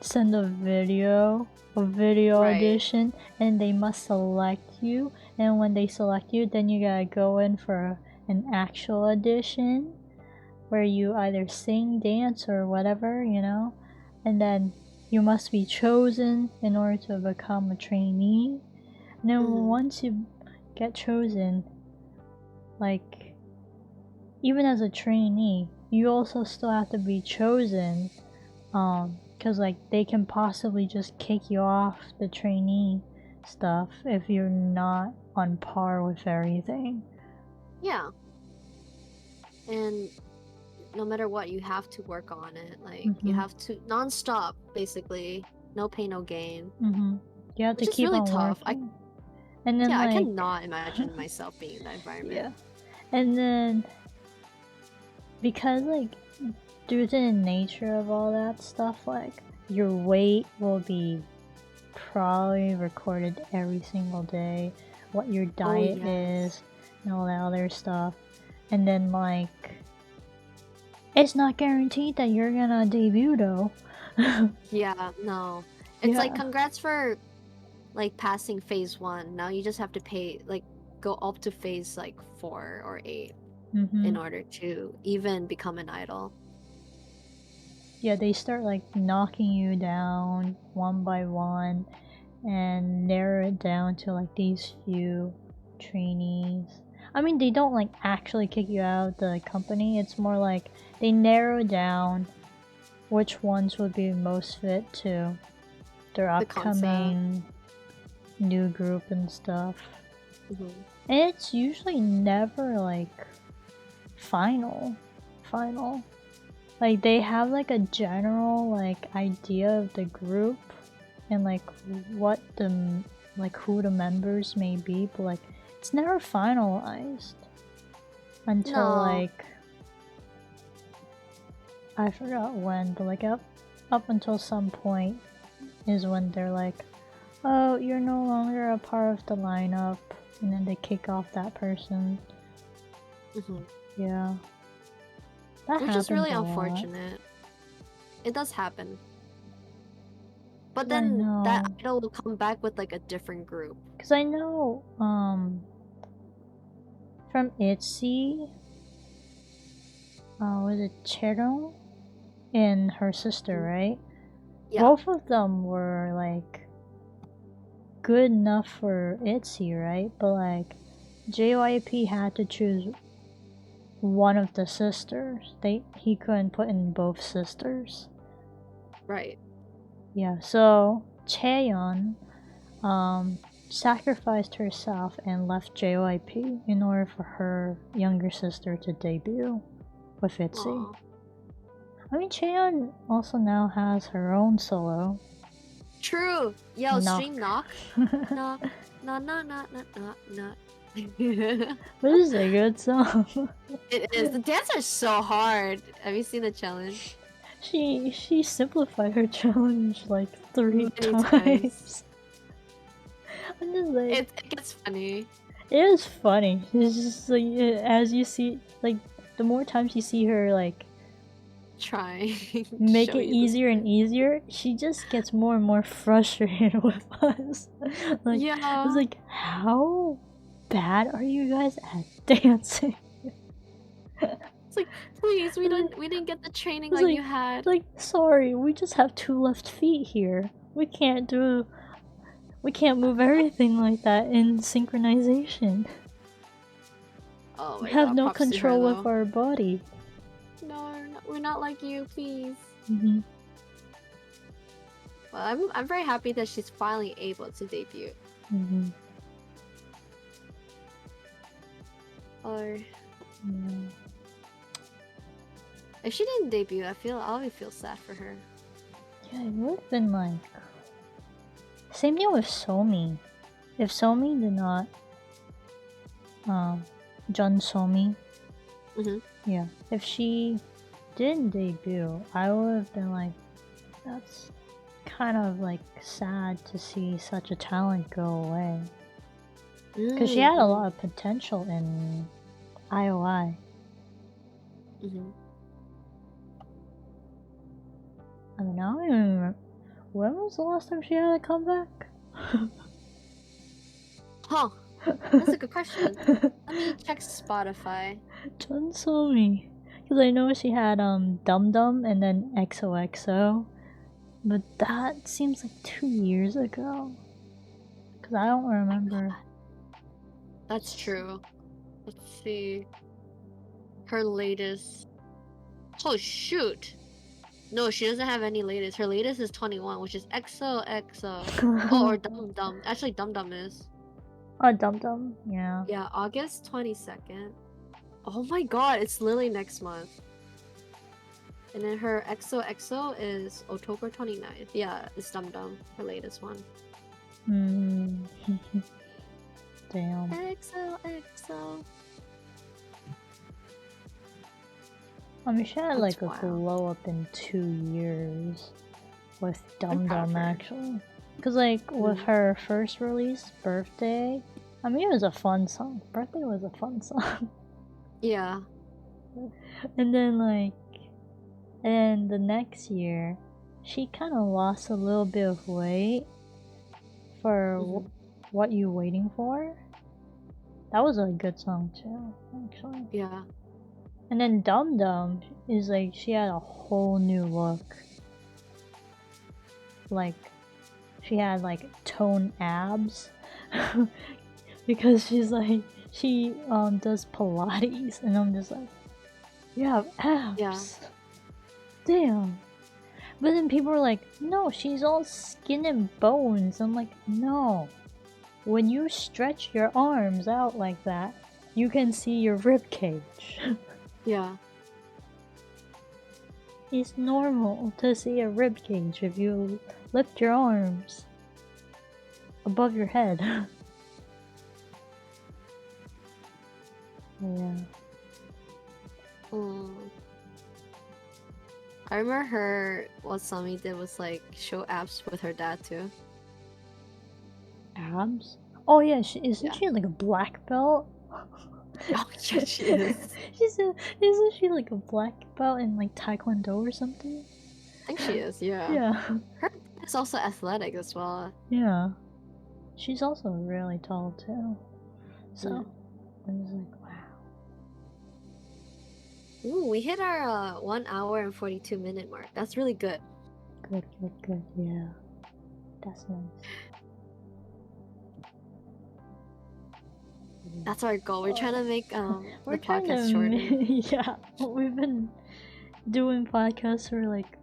send a video audition, and they must select you. And when they select you, then you gotta go in for an actual audition where you either sing, dance, or whatever, you know. And then you must be chosen in order to become a trainee. And then once you get chosen, like, even as a trainee, you also still have to be chosen, because like they can possibly just kick you off the trainee stuff if you're not on par with everything. Yeah. And no matter what, you have to work on it. Like, you have to non-stop, basically. No pain, no gain. You have Which to is keep really on tough. working. And then Yeah, I like cannot imagine myself being in that environment. yeah. And then because like due to the nature of all that stuff, like your weight will be probably recorded every single day, what your diet is and all that other stuff. And then like it's not guaranteed that you're gonna debut though. Yeah, no. It's like Yeah. congrats for like passing phase 1. Now you just have to pay like go up to phase like 4 or 8 in order to even become an idol. Yeah, they start like knocking you down one by one and narrow it down to like these few trainees. I mean, they don't like actually kick you out of the company. It's more like they narrow down which ones would be most fit to their The concept. upcoming new group and stuff. Mhm. And it's usually never like final. Like they have like a general like idea of the group and like what the like who the members may be, but like it's never finalized until No. like I forgot when, but like up until some point is when they're like, oh, you're no longer a part of the lineup, and then they kick off that person. Mhm. Yeah, that Which is really happens a lot. unfortunate. It does happen. But I then know. that idol will come back with like a different group. Cause I know, from ITZY, was it Cheryl and her sister, right? Yeah. Both of them were like good enough for ITZY, right? But like JYP had to choose one of the sisters. He couldn't put in both sisters. Right. Yeah, so Chaeyeon sacrificed herself and left JYP in order for her younger sister to debut with ITZY. Aw. I mean, Chaeyeon also now has her own solo. True. Yo, Knock. stream knock. Knock. Knock, knock, knock, knock, knock, knock. But this is a good song. It is. The dance are so hard. Have you seen the challenge? She simplified her challenge like 3 Many times. I'm just like It gets funny. it is funny. It's just like as you see, like the more times you see her like Try. make show it you the easier and spin. easier, she just gets more and more frustrated with us. Like Yeah. it's like, how bad are you guys at dancing? It's like, please, we didn't get the training It's like you had. Like, sorry, we just have 2 left feet here. We can't move everything like that in synchronization. Oh We my have god, no props to her, control of though. our body. No, we're not like you, please. Mm-hmm. Well, I'm very happy that she's finally able to debut. Mm-hmm. Or Yeah. if she didn't debut, I'll feel sad for her. Yeah, it would have been like same thing with Somi. If Somi did not Jun Somi. Mhm. Yeah. If she didn't debut, I would have been like, that's kind of like sad to see such a talent go away. Because she had a lot of potential in IOI. Mhm. I don't know, I don't even remember. When was the last time she had a comeback? Huh. That's a good question. Let me check Spotify. Jun Somi. Because I know she had Dum Dum and then XOXO. But that seems like 2 years ago. Because I don't remember. That's true. Let's see. Her latest. Oh shoot! No, she doesn't have any latest. Her latest is 21, which is XOXO. Oh, or Dum Dum. Actually, Dum Dum is. Oh, Dum Dum, yeah. Yeah, August 22nd. Oh my god, it's literally next month. And then her XOXO is October 29th. Yeah, it's Dum Dum, her latest one. Damn. XOXO. I mean, she had That's like a wild. glow up in 2 years with Dum proud of Dum her. actually. Cause like with her first release, Birthday, I mean it was a fun song. Birthday was a fun song. Yeah. And then and the next year, she kind of lost a little bit of weight for What You Waiting For. That was a good song too, actually. Yeah. And then Dum Dum is like, she had a whole new look. Like, she had like toned abs. Because she's like, she does Pilates, and I'm just like, you have abs. Yeah. Damn. But then people are like, no, she's all skin and bones. I'm like, no. When you stretch your arms out like that, you can see your rib cage. Yeah. It's normal to see a rib cage if you lift your arms above your head. Yeah. I remember what Sami did was like show abs with her dad too. Abs? Oh yeah, isn't Yeah. she like a black belt? Oh yeah, she is. Isn't she like a black belt in like Taekwondo or something? I think she is, yeah. Yeah. Her dad is also athletic as well. Yeah. She's also really tall too. So I was like, wow. Ooh, we hit our 1 hour and 42-minute mark. That's really good. Good. Yeah. That's nice. That's our goal. We're trying to make the We're trying podcast to shorter. yeah. We've been doing podcasts for like,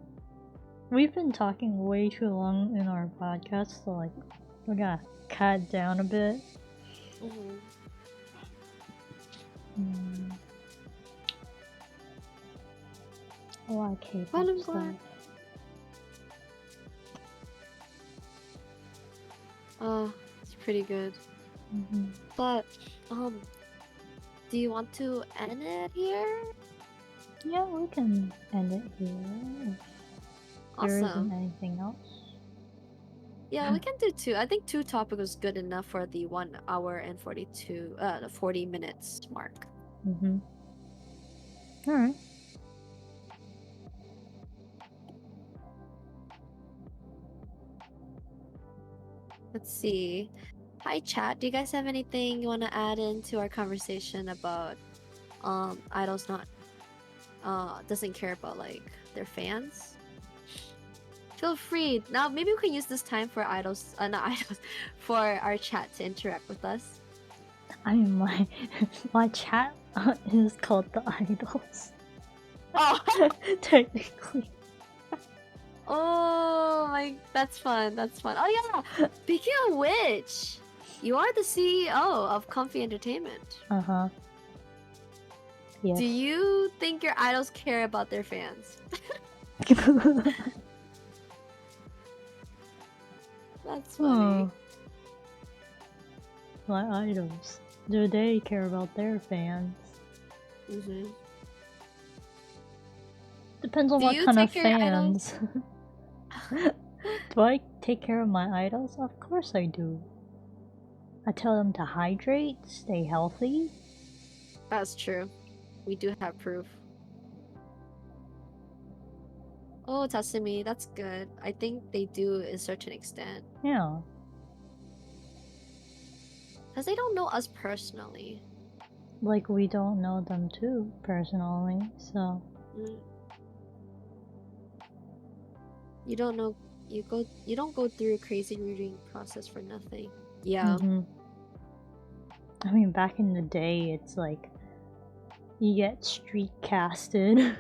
we've been talking way too long in our podcast, so like we gotta cut down a bit. A lot of K-pop stuff. It's pretty good. But do you want to end it here? Yeah, we can end it here. If there isn't anything else. Yeah, we can do 2. I think 2 topics was good enough for the 1 hour and 40 minutes mark. Alright. Let's see. Hi chat, do you guys have anything you want to add into our conversation about idols not doesn't care about like their fans? Feel free. Now maybe we can use this time for idols, not idols, for our chat to interact with us. I mean, my chat is called the idols. Oh, technically. Oh my, that's fun. That's fun. Oh yeah. Speaking of which, you are the CEO of Comfy Entertainment. Yes. Do you think your idols care about their fans? That's funny. My idols. Do they care about their fans? Depends on what kind of fans. Do I take care of my idols? Of course I do. I tell them to hydrate, stay healthy. That's true. We do have proof. Oh, Tatsumi, that's good. I think they do to a certain extent. Yeah. Because they don't know us personally. Like, we don't know them too, personally, so... You don't know, you don't go through a crazy rooting process for nothing. Yeah. I mean, back in the day, it's like, you get street casted.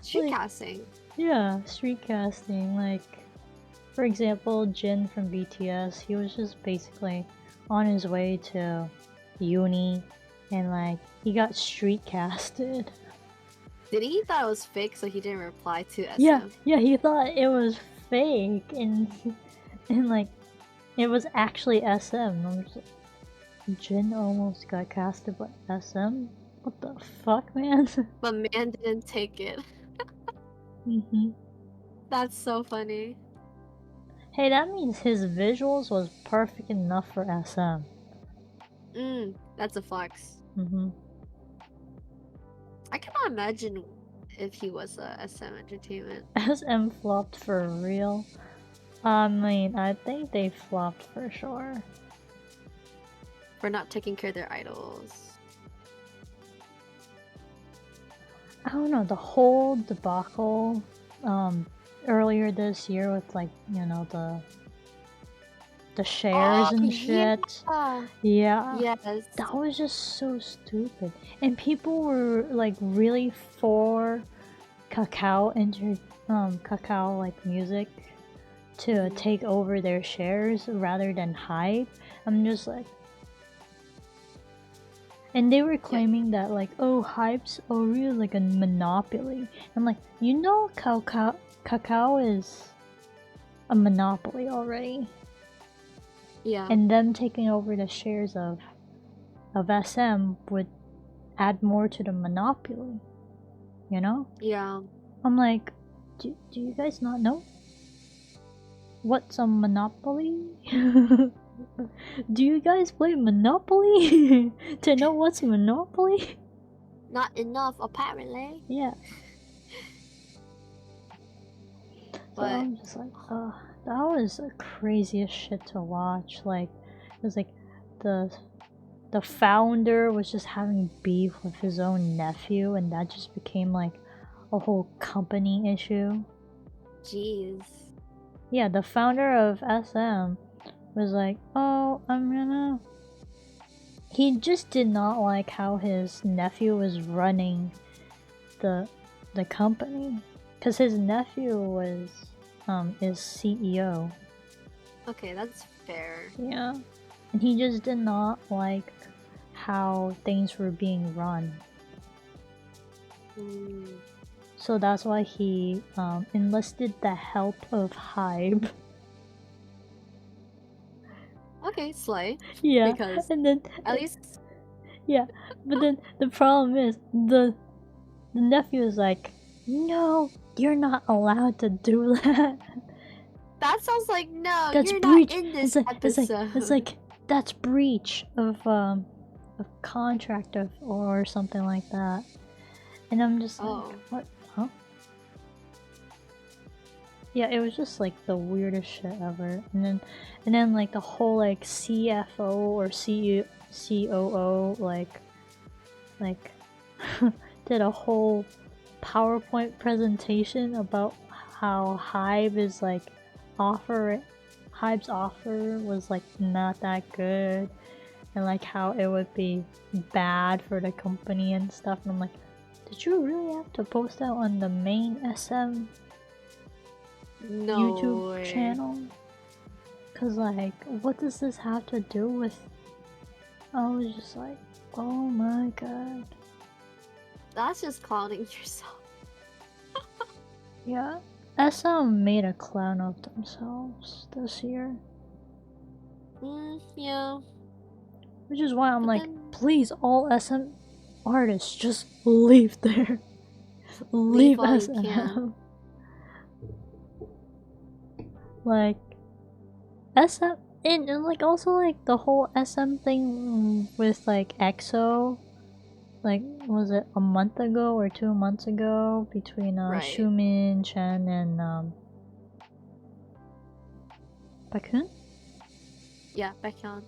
Street casting? Yeah, street casting. Like, for example, Jin from BTS, he was just basically on his way to uni, and like, he got street casted. Did he thought it was fake, so he didn't reply to SM? Yeah, he thought it was fake, and like, It was actually SM. I'm just like, Jin almost got casted by SM? What the fuck, man? But man didn't take it. Mm-hmm. That's so funny. Hey, that means his visuals was perfect enough for SM. That's a flex. Mm-hmm. I cannot imagine if he was a SM Entertainment. SM flopped for real. I mean, I think they flopped for sure. For not taking care of their idols. I don't know, the whole debacle earlier this year with, like, you know, the shares and shit. Yeah. Yes. That was just so stupid. And people were like really for Kakao Kakao like music to take over their shares rather than Hype. I'm just like, and they were claiming that like, oh, Hype's really like a monopoly. I'm like, you know, Kakao is a monopoly already. Yeah. And them taking over the shares of SM would add more to the monopoly, you know? Yeah. I'm like, do you guys not know what's a monopoly? Do you guys play Monopoly to know what's Monopoly? Not enough, apparently. Yeah. So But I'm just like, that was the craziest shit to watch. Like, it was like the founder was just having beef with his own nephew, and that just became like a whole company issue. jeez. Yeah, the founder of SM was like, oh, he just did not like how his nephew was running the company, because his nephew was is CEO. Okay, that's fair. Yeah, and he just did not like how things were being run. So that's why he enlisted the help of Hybe. Okay, slay. Yeah, Because and then at least yeah, but then the problem is the nephew is like, no, you're not allowed to do that. that sounds like no, That's you're breach. not in this It's episode. like that's breach of contract or something like that. And I'm just like, what? Huh? Yeah, it was just like the weirdest shit ever. And then like the whole like CFO or COO like did a whole PowerPoint presentation about how Hybe is like Hybe's offer was like not that good, and like how it would be bad for the company and stuff. And I'm like, did you really have to post that on the main SM YouTube channel? Cause like, what does this have to do with? I was just like, oh my god. That's just clowning yourself. Yeah, SM made a clown of themselves this year. Yeah. Which is why I'm But like, then... please, all SM artists, just leave there. Leave while SM. you can. Like, SM, and like also like the whole SM thing with like EXO. Like, was it a month ago or 2 months ago between Right. Xiumin, Chen, and Baekhyun? Yeah, Baekhyun.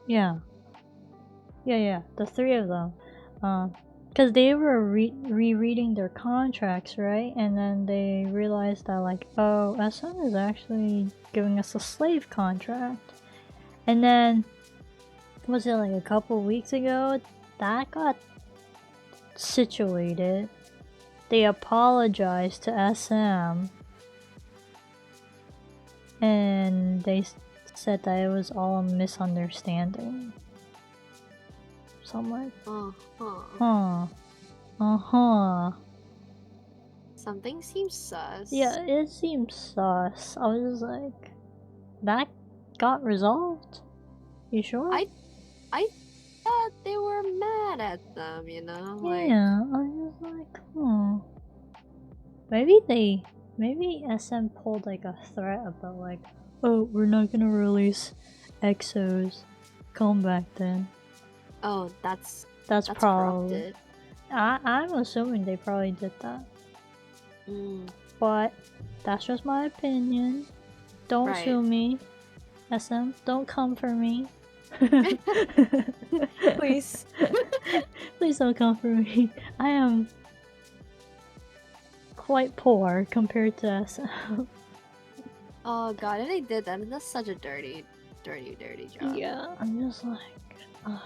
Yeah, the three of them. Because they were rereading their contracts, right? And then they realized that, like, oh, SM is actually giving us a slave contract. And then, was it like a couple weeks ago? That got situated. They apologized to SM. And they said that it was all a misunderstanding. So I'm like, Something seems sus. Yeah, it seems sus. I was just like, that got resolved? You sure? I thought they were mad at them, you know? Like, yeah, I was like, maybe SM pulled like a threat about like, oh, we're not gonna release EXOs. Come back then. oh, that's That's probably. corrupted. I'm assuming they probably did that. But that's just my opinion. Don't Right. sue me. SM, don't come for me. Please. Please don't come for me. I am quite poor compared to SM. Oh god, if they did that, I mean, that's such a dirty job. Yeah, I'm just like, ugh.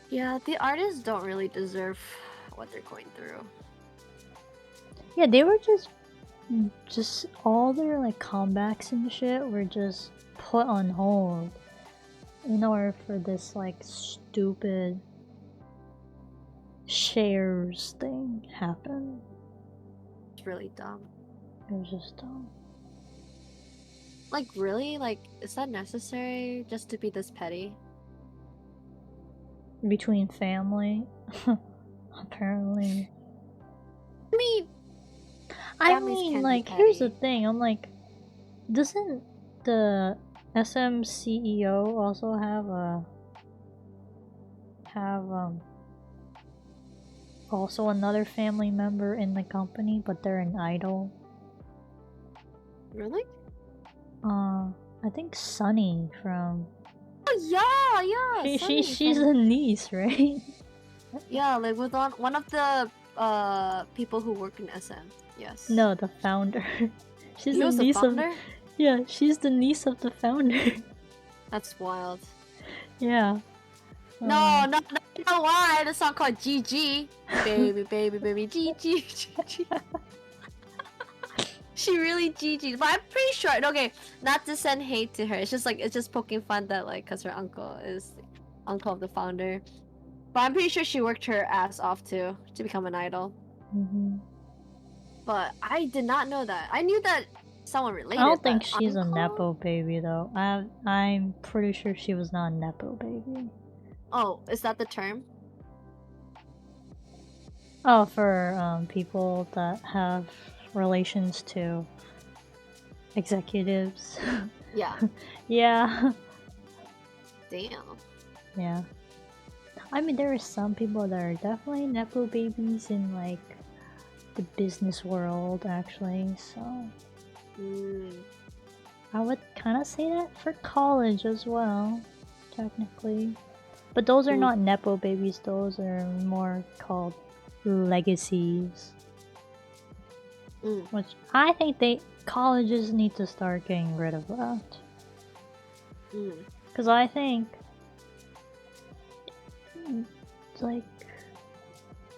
Yeah, the artists don't really deserve what they're going through. Yeah, they were just all their like comebacks and shit were just put on hold in order for this like stupid shares thing happen. It's really dumb. It was just dumb. Like, really? Like, is that necessary just to be this petty? Between family, apparently. I mean, like, here's the thing. I'm like, doesn't the SM CEO also have also another family member in the company, but they're an idol? Really? I think Sunny from. Oh yeah. She's a niece, right? Yeah, like with one of the people who work in SM. Yes. No, the founder. She's He the was the niece of. founder? Yeah, she's the niece of the founder. That's wild. Yeah. No, you know why? The song called GG. Baby, baby, baby, GG, GG. She really GG. But I'm pretty sure, okay, not to send hate to her. It's just poking fun that, like, because her uncle is the uncle of the founder. But I'm pretty sure she worked her ass off to become an idol. But I did not know that. I knew that someone related. I don't think she's uncle? a nepo baby though. I'm pretty sure she was not a nepo baby. Oh, is that the term? Oh, for people that have relations to executives. Yeah. Yeah. Damn. Yeah. I mean, there are some people that are definitely nepo babies in like the business world, actually. So I would kind of say that for college as well, technically. But those are not nepo babies. Those are more called legacies. Which I think colleges need to start getting rid of that. Because I think, like,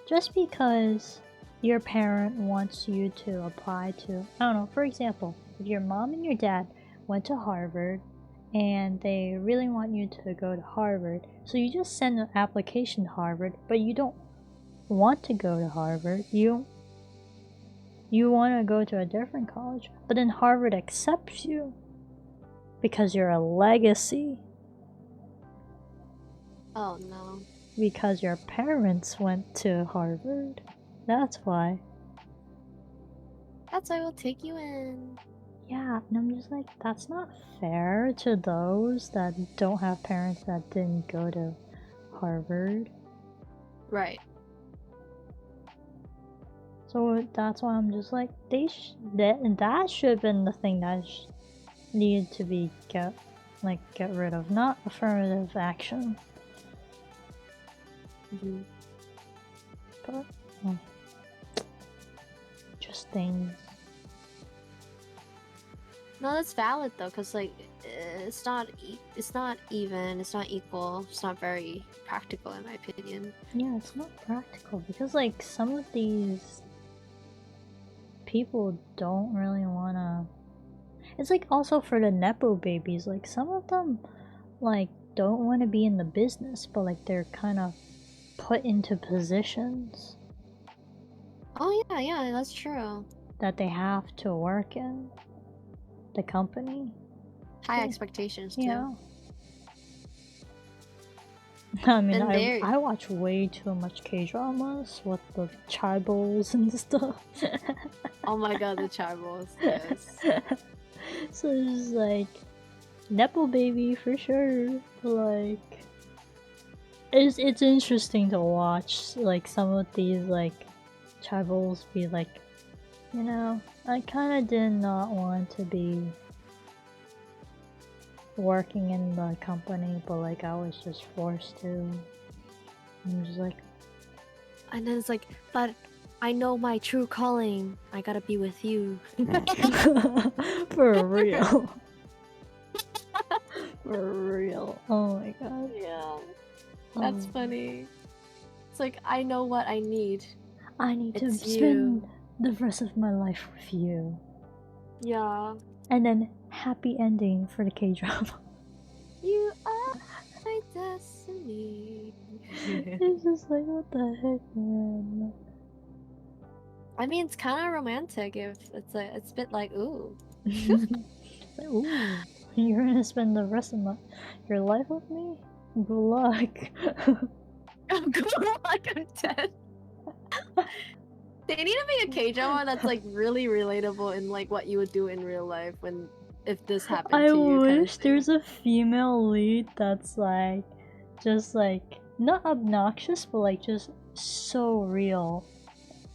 just because your parent wants you to apply to, I don't know, for example, if your mom and your dad went to Harvard and they really want you to go to Harvard, so you just send an application to Harvard, but you don't want to go to Harvard. You want to go to a different college, but then Harvard accepts you because you're a legacy. Oh no. Because your parents went to Harvard. That's why. That's why we'll take you in. Yeah, and I'm just like, that's not fair to those that don't have parents that didn't go to Harvard. Right. So that's why I'm just like, that should have been the thing that needed to be get rid of, not affirmative action. But just things. No, that's valid though, cause like it's not even, it's not equal, it's not very practical in my opinion. Yeah, it's not practical because like some of these people don't really wanna. It's like also for the nepo babies, like some of them like don't want to be in the business, but like they're kind of put into positions. Oh yeah, that's true. That they have to work in. the company. High Yeah. expectations too. Yeah. I mean, And I watch way too much K-dramas with the tribals and stuff. Oh my god, the tribals, yes. So it's just like Nepo baby for sure. Like it's interesting to watch like some of these like tribals be like, you know, I kinda did not want to be working in the company, but like I was just forced to. I'm just like, And then it's like, but I know my true calling. I gotta be with you. for real. For real. Oh my god. Yeah, that's Oh. funny. It's like, I know what I need. I need to It's spend you. the rest of my life with you. Yeah. And then happy ending for the K-drama. You are my destiny. It's just like, what the heck, man? I mean, it's kind of romantic if it's a bit like, ooh. Like, ooh, you're gonna spend the rest of your life with me? Good luck. Good luck, I'm dead. They need to make a K-drama that's like really relatable in like what you would do in real life if this happened I to you. Kind of wish thing. there's a female lead that's like, just like, not obnoxious, but like just so real,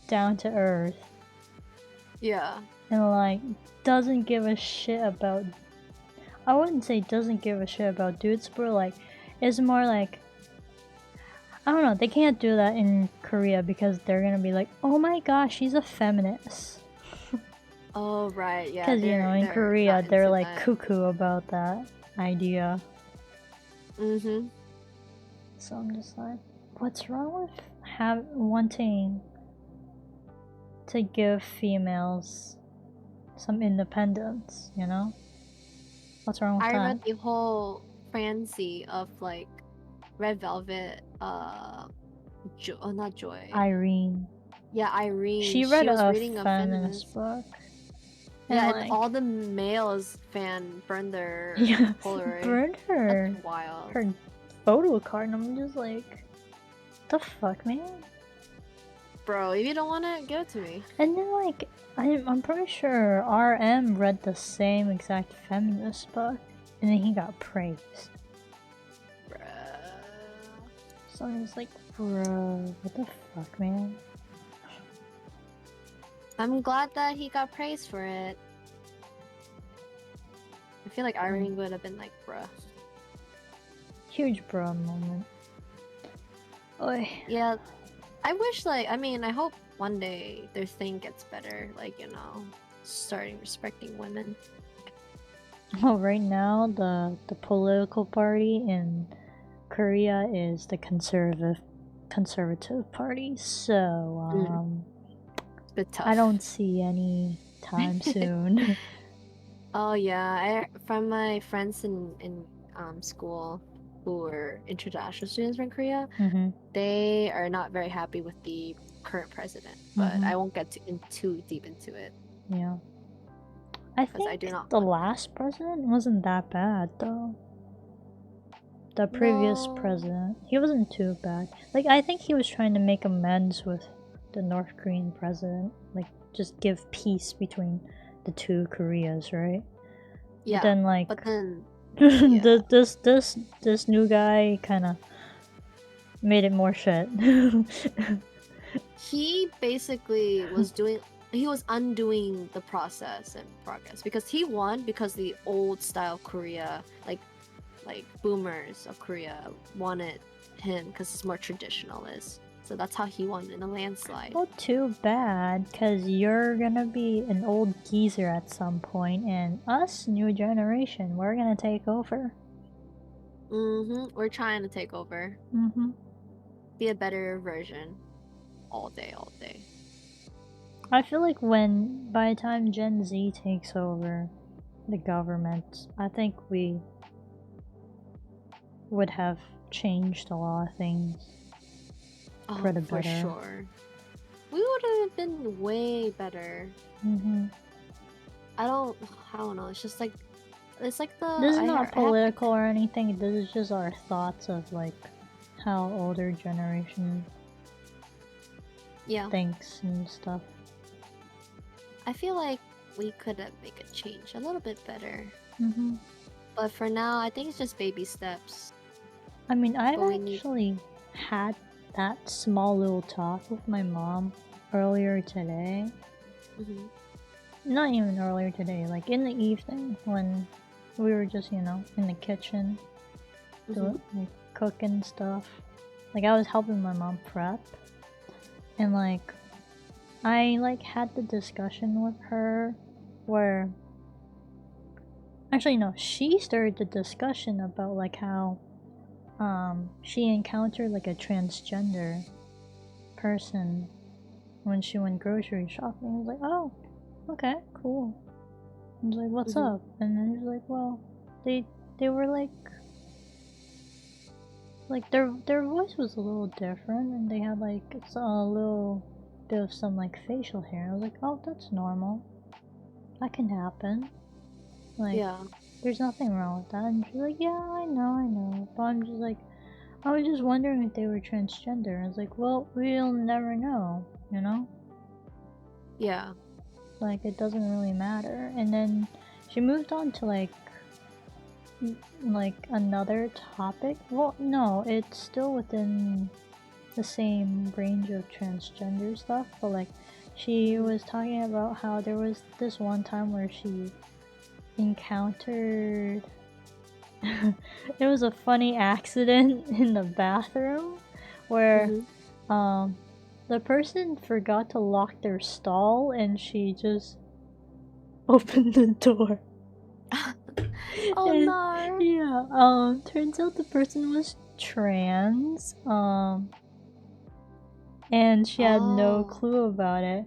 down to earth, Yeah. and like doesn't give a shit about. I wouldn't say doesn't give a shit about dudes, but like, it's more like, I don't know, they can't do that in Korea because they're gonna be like, oh my gosh, she's a feminist. Oh right, yeah. Because, you know, in they're Korea, not they're into like that. cuckoo about that idea. Mm-hmm. So I'm just like, what's wrong with wanting to give females some independence, you know? What's wrong with I that? read the whole fancy of like Red Velvet. Not Joy. Irene. Yeah, Irene. She read was a reading feminist book. Yeah, and and all the males burned their yeah, Polaroid. burned her That's wild. her photo card, and I'm just like, the fuck, man. Bro, if you don't want it, give it to me. And then like, I'm pretty sure RM read the same exact feminist book, and then he got praised. Bruh. So I'm just like, bro, what the fuck, man? I'm glad that he got praised for it. I feel like Irene would have been like, bruh. Huge bro moment. Oy. Yeah, I wish I hope one day their thing gets better. Like, you know, starting respecting women. Well, right now the political party in Korea is the conservative party. So It's a bit tough. I don't see any time soon. Oh yeah, from my friends in school who were international students from Korea, Mm-hmm. they are not very happy with the current president. But Mhm. I won't get too deep into it. Yeah. I 'Cause I think do not the want- last president wasn't that bad though. The previous No. president, he wasn't too bad. Like, I think he was trying to make amends with the North Korean president, like just give peace between the two Koreas, right? Yeah. Then like, But then this new guy kind of made it more shit. he basically was undoing the process and progress because he won because the old style Korea, like boomers of Korea wanted him because it's more traditionalist. So that's how he won in a landslide. Well, too bad, because you're gonna be an old geezer at some point, and us, new generation, we're gonna take over. We're trying to take over. Be a better version. All day, all day. I feel like by the time Gen Z takes over the government, I think we would have changed a lot of things for the better. For sure. We would have been way better. I don't know. It's just like it's like the This is I not have political or anything. This is just our thoughts of like how older generation yeah. thinks and stuff. I feel like we could make a change a little bit better. Mm-hmm. But for now, I think it's just baby steps. I mean, I've But we need. actually had that small little talk with my mom earlier today. Hmm. Not even earlier today, like in the evening when we were just, in the kitchen, doing, like, cooking stuff. Like, I was helping my mom prep. And, like, I, like, had the discussion with her where... Actually, no, she started the discussion about, like, how, she encountered, like, a transgender person when she went grocery shopping. I was like, oh, okay, cool. I was like, what's up? And then he's like, well, they were like their voice was a little different, and they had like a little bit of some like facial hair. I was like, oh, that's normal. That can happen. Like, Yeah. there's nothing wrong with that. And she's like, yeah, I know. But I'm just like, I was just wondering if they were transgender. I was like, well, we'll never know, you know? Yeah. Like, it doesn't really matter. And then she moved on to like another topic. Well, no, it's still within the same range of transgender stuff, but like she was talking about how there was this one time where she encountered it was a funny accident in the bathroom where the person forgot to lock their stall and she just opened the door. Oh And, no. yeah, turns out the person was trans, and she had no clue about it.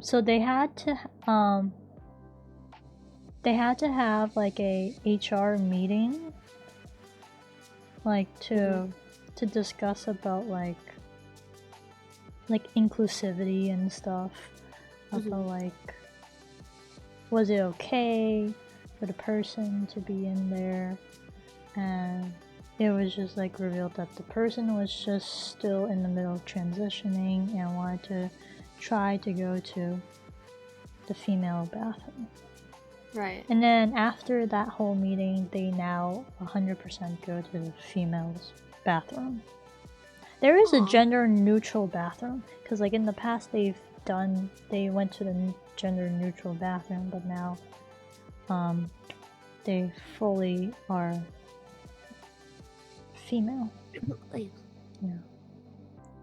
So they had to have like a HR meeting, like to discuss about like inclusivity and stuff. About like, was it okay for the person to be in there? And it was just like revealed that the person was just still in the middle of transitioning and wanted to try to go to the female bathroom. Right. And then after that whole meeting, they now 100% go to the female's bathroom. There is a gender neutral bathroom, because like in the past they went to the gender neutral bathroom, but now they fully are female. Yeah.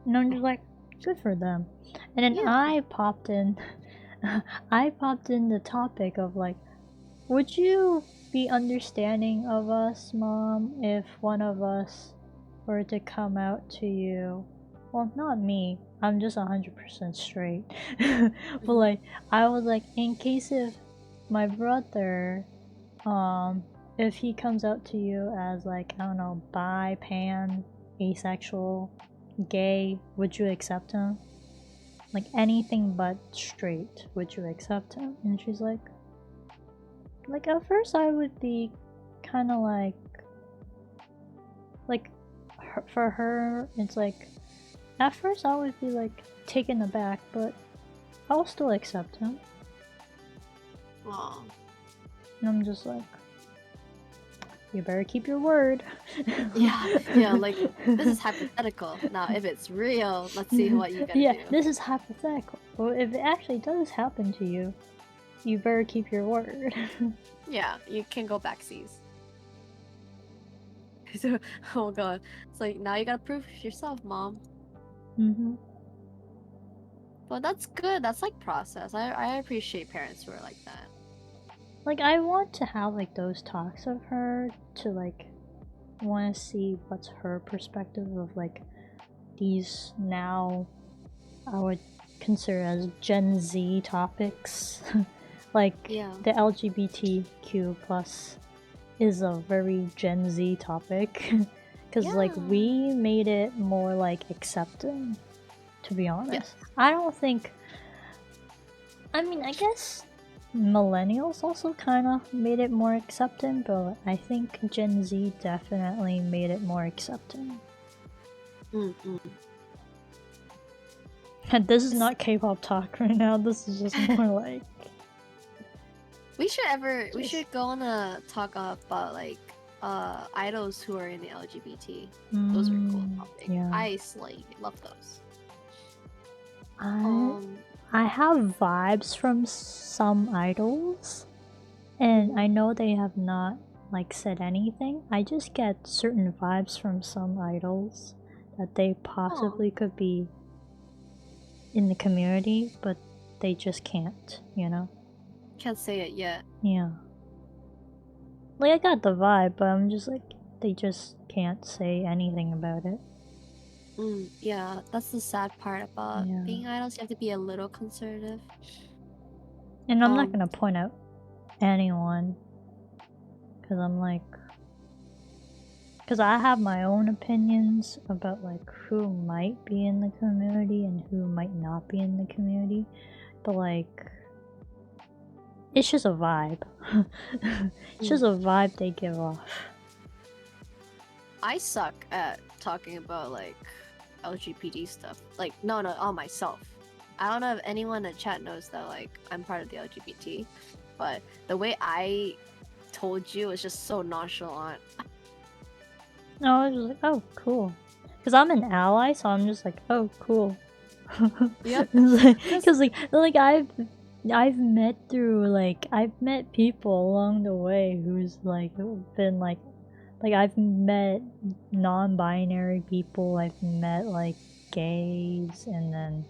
And I'm just like, good for them. And then I popped in the topic of like, would you be understanding of us, Mom, if one of us were to come out to you? Well, not me. I'm just 100% straight. But like, I was like, in case if my brother, if he comes out to you as like, I don't know, bi, pan, asexual, gay, would you accept him? Like anything but straight, would you accept him? And she's like at first I would be kind of for her, it's like, at first I would be like taken aback, but I'll still accept him. Aww. And I'm just like, you better keep your word. Yeah, like, this is hypothetical. Now, if it's real, let's see what you gotta do. Yeah, this is hypothetical. But if it actually does happen to you, you better keep your word. Yeah, you can go backseas. So, oh god. It's like, now you gotta prove yourself, Mom. But that's good. That's like process. I appreciate parents who are like that. Like, I want to have like those talks of her to like want to see what's her perspective of like these now I would consider as Gen Z topics. Like, the LGBTQ plus is a very Gen Z topic. Because like, we made it more like accepting, to be honest. I don't think, I mean, I guess millennials also kind of made it more accepting, but I think Gen Z definitely made it more accepting. And this is not K-pop talk right now. This is just more like We should go on a talk about like idols who are in the LGBT. Those are cool topics. yeah. I love those. I have vibes from some idols, and I know they have not like said anything. I just get certain vibes from some idols that they possibly could be in the community, but they just can't, you know? Can't say it yet. Yeah. Like, I got the vibe, but I'm just like, they just can't say anything about it. Yeah, that's the sad part about being idols. You have to be a little conservative. And I'm not gonna point out anyone, because I'm like, because I have my own opinions about like who might be in the community and who might not be in the community, but like, it's just a vibe. It's just a vibe they give off. I suck at talking about like LGBT stuff. Like, no, on myself. I don't know if anyone in the chat knows that like I'm part of the LGBT, but the way I told you is just so nonchalant. No, I was just like, oh, cool. Because I'm an ally, so I'm just like, oh, cool. Yep. Because like I've met people along the way who's like been like I've met non-binary people, I've met like gays, and then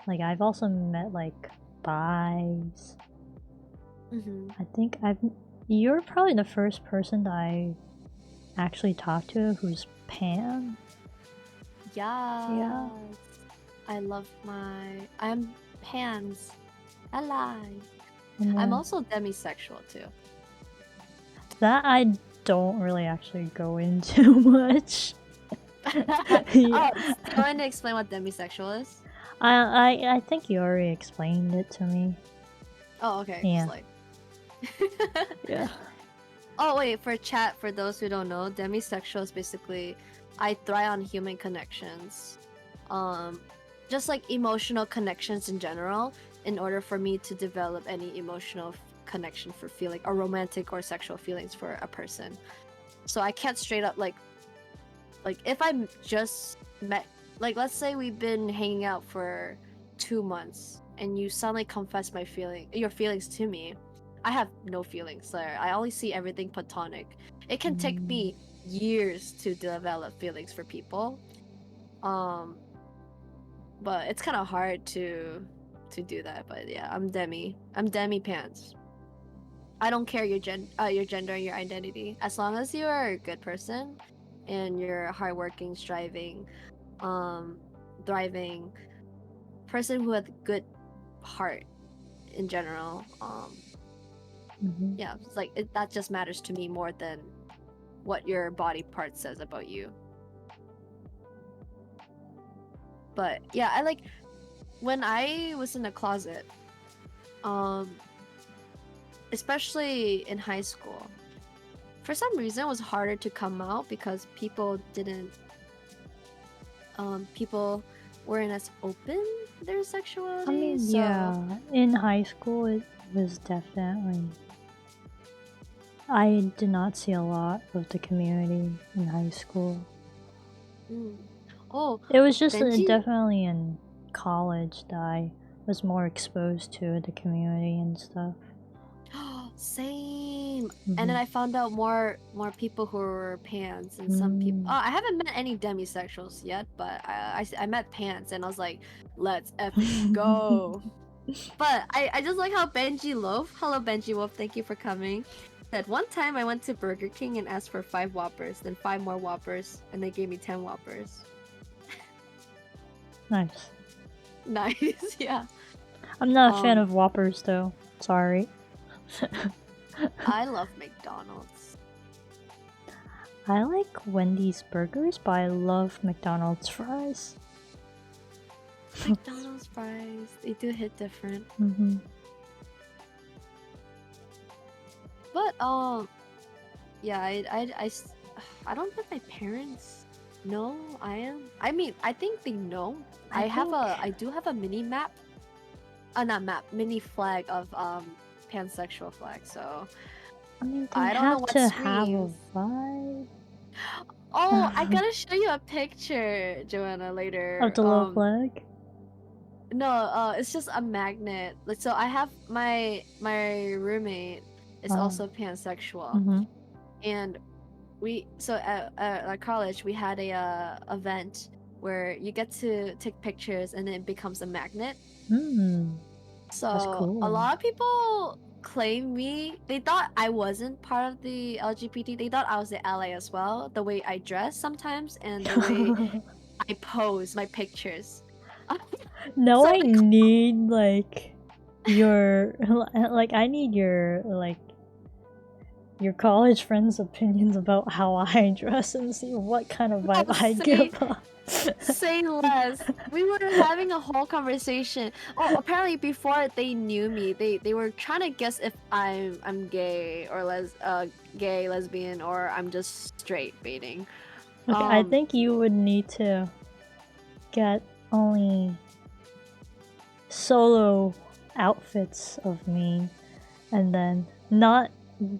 like I've also met like bis. I think you're probably the first person that I actually talked to who's pan. Yeah. I'm pans. Alive. I'm also demisexual too. That I don't really actually go into much. Do you want to explain what demisexual is? I think you already explained it to me. Oh, okay. Yeah. Yeah. Oh wait, for chat, for those who don't know, demisexual is basically I thrive on human connections. Just like emotional connections in general, in order for me to develop any emotional connection for feeling or romantic or sexual feelings for a person. So I can't straight up like if I just met, like let's say we've been hanging out for 2 months and you suddenly confess your feelings to me, I have no feelings there. I only see everything platonic. It can take me years to develop feelings for people. But it's kind of hard to do that. But yeah, I'm demi pants. I don't care your gender and your identity, as long as you are a good person and you're a hardworking, striving, thriving person who has a good heart in general. Yeah, it's like that just matters to me more than what your body part says about you. But yeah, I like when I was in the closet, especially in high school, for some reason it was harder to come out because people weren't as open their sexuality. I mean, so... yeah, in high school it was definitely. I did not see a lot of the community in high school. Oh, it was just definitely in college that I was more exposed to the community and stuff. Same. And then I found out more people who were pans and some people. Oh, I haven't met any demisexuals yet, but I met pans and I was like, let's effing go. But I just like how Benji Loaf, hello Benji Wolf, thank you for coming, said one time I went to Burger King and asked for 5 Whoppers, then 5 more Whoppers, and they gave me 10 Whoppers. Nice. Nice, yeah. I'm not a fan of Whoppers though. Sorry. I love McDonald's. I like Wendy's burgers, but I love McDonald's fries. McDonald's fries, they do hit different. But yeah, I don't think my parents know I am. I mean, I think they know. I do have a mini map. Not map, mini flag of pansexual flag. So I mean, they I don't know have what to have a streams. vibe Oh, I gotta show you a picture, Joanna, later. of the little flag. No, it's just a magnet. Like, so I have my roommate is also pansexual, and at college we had a event where you get to take pictures and it becomes a magnet. So That's cool. a lot of people claim me. They thought I wasn't part of the LGBT. They thought I was the ally as well. The way I dress sometimes and the way I pose my pictures. No, So I need like your like I need your like your college friends' opinions about how I dress and see what kind of vibe I give off. Say less. We were having a whole conversation. Oh, apparently before they knew me, they were trying to guess if I'm gay or gay, lesbian, or I'm just straight baiting. Okay, I think you would need to get only solo outfits of me, and then not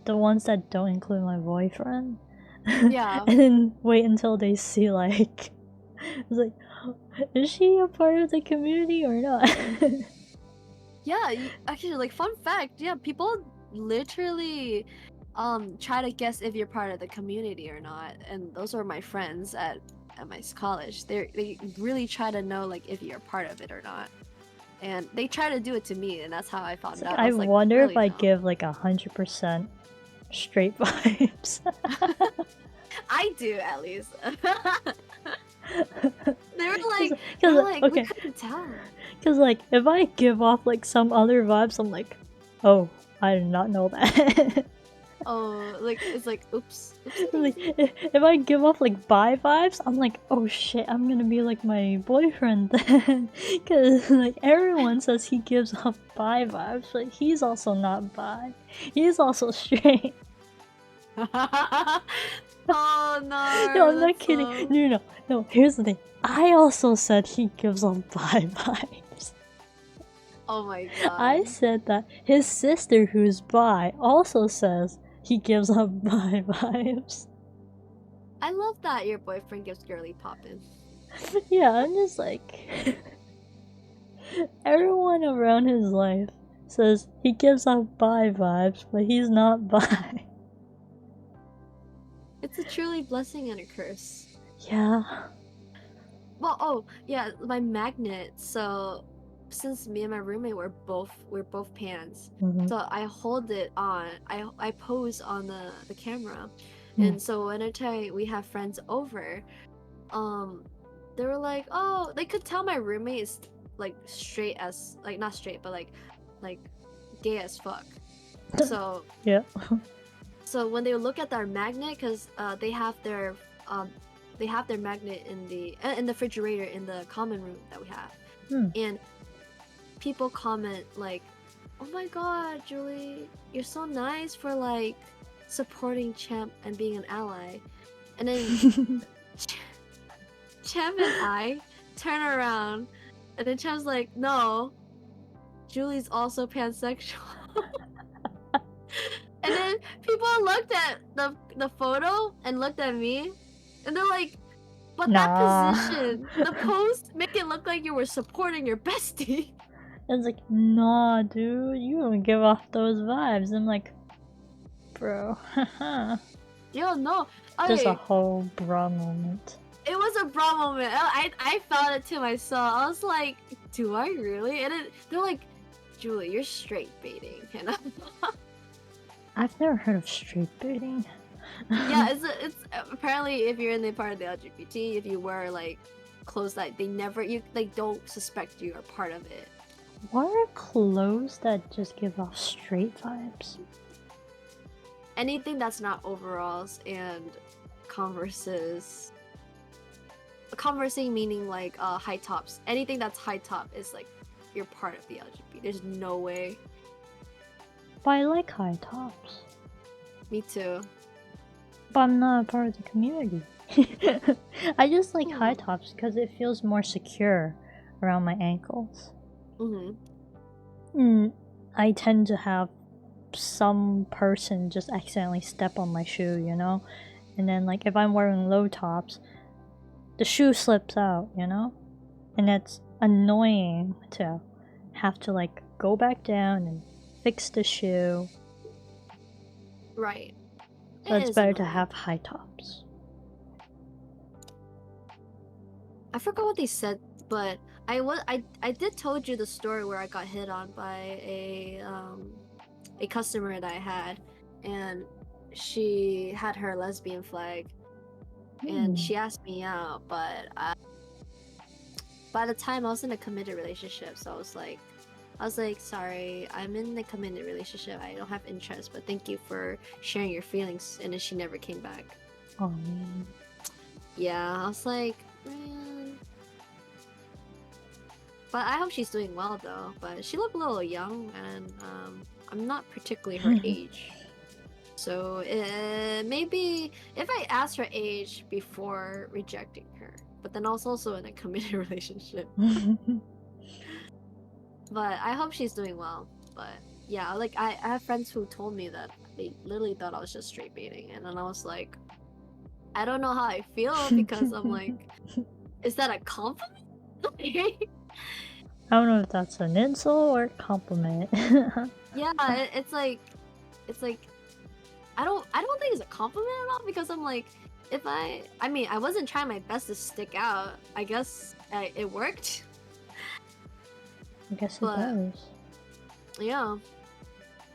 the ones that don't include my boyfriend. Yeah. And then wait until they see like, it's like, is she a part of the community or not? Yeah, actually, like fun fact, yeah, people literally try to guess if you're part of the community or not, and those are my friends at my college. They really try to know like if you're part of it or not, and they try to do it to me, and that's how I found out. I was like, wonder really if I no. give like 100% straight vibes. I do at least. They were like, okay. we couldn't tell. Because like if I give off like some other vibes, I'm like, oh, I did not know that. Oh, like it's like oops. Like if I give off like bi vibes, I'm like, oh shit, I'm gonna be like my boyfriend then. Because like everyone says he gives off bi vibes, but he's also not bi. He's also straight. Oh no. No, I'm not kidding. No. Here's the thing. I also said he gives off bi vibes. Oh my god. I said that his sister, who's bi, also says he gives off bi vibes. I love that your boyfriend gives girly Kpoppin. Yeah, I'm just like everyone around his life says he gives off bi vibes, but he's not bi. It's a truly blessing and a curse. Yeah. Well, oh yeah, my magnet. So since me and my roommate we're both pans, so I hold it on. I pose on the camera, and so whenever we have friends over, they were like, oh, they could tell my roommate is like straight as like not straight, but like gay as fuck. So yeah. So when they look at our magnet, because they have their magnet in the refrigerator in the common room that we have, and people comment like, "Oh my god, Julie, you're so nice for like supporting Champ and being an ally," and then Champ and I turn around, and then Champ's like, "No, Julie's also pansexual." And then people looked at the photo and looked at me, and they're like, "But that position, the pose, make it look like you were supporting your bestie." It's like, nah, dude, you don't give off those vibes. I'm like, bro, Yo, no. just a whole bra moment. It was a bra moment. I felt it to myself. I was like, "Do I really?" And they're like, "Julie, you're straight baiting," and I'm I've never heard of straight baiting. Yeah, it's apparently if you're in the part of the LGBT, if you wear like clothes that they don't suspect you are part of it. What are clothes that just give off straight vibes? Anything that's not overalls and Converses. Conversing meaning like high tops. Anything that's high top is like you're part of the LGBT. There's no way. But I like high tops. Me too. But I'm not a part of the community. I just like high Hmm. tops because it feels more secure around my ankles. I tend to have some person just accidentally step on my shoe, you know? And then, like, if I'm wearing low tops, the shoe slips out, you know? And it's annoying to have to, like, go back down and fix the shoe. Right. So It it's is better to annoying. have high tops. I forgot what they said, but I did told you the story where I got hit on by a customer that I had, and she had her lesbian flag, and she asked me out, but by the time I was in a committed relationship, so I was like, sorry, I'm in a committed relationship. I don't have interest, but thank you for sharing your feelings. And then she never came back. Oh man. Yeah, I was like, man. But I hope she's doing well though. But she looked a little young, and I'm not particularly her age. So maybe if I asked her age before rejecting her, but then I was also in a committed relationship. But I hope she's doing well. But yeah, like I have friends who told me that they literally thought I was just straight baiting, and then I was like, I don't know how I feel because I'm like, is that a compliment? I don't know if that's an insult or a compliment. Yeah, it's like I don't think it's a compliment at all because I'm like, if I mean I wasn't trying my best to stick out. I guess it worked. I guess it But does. yeah,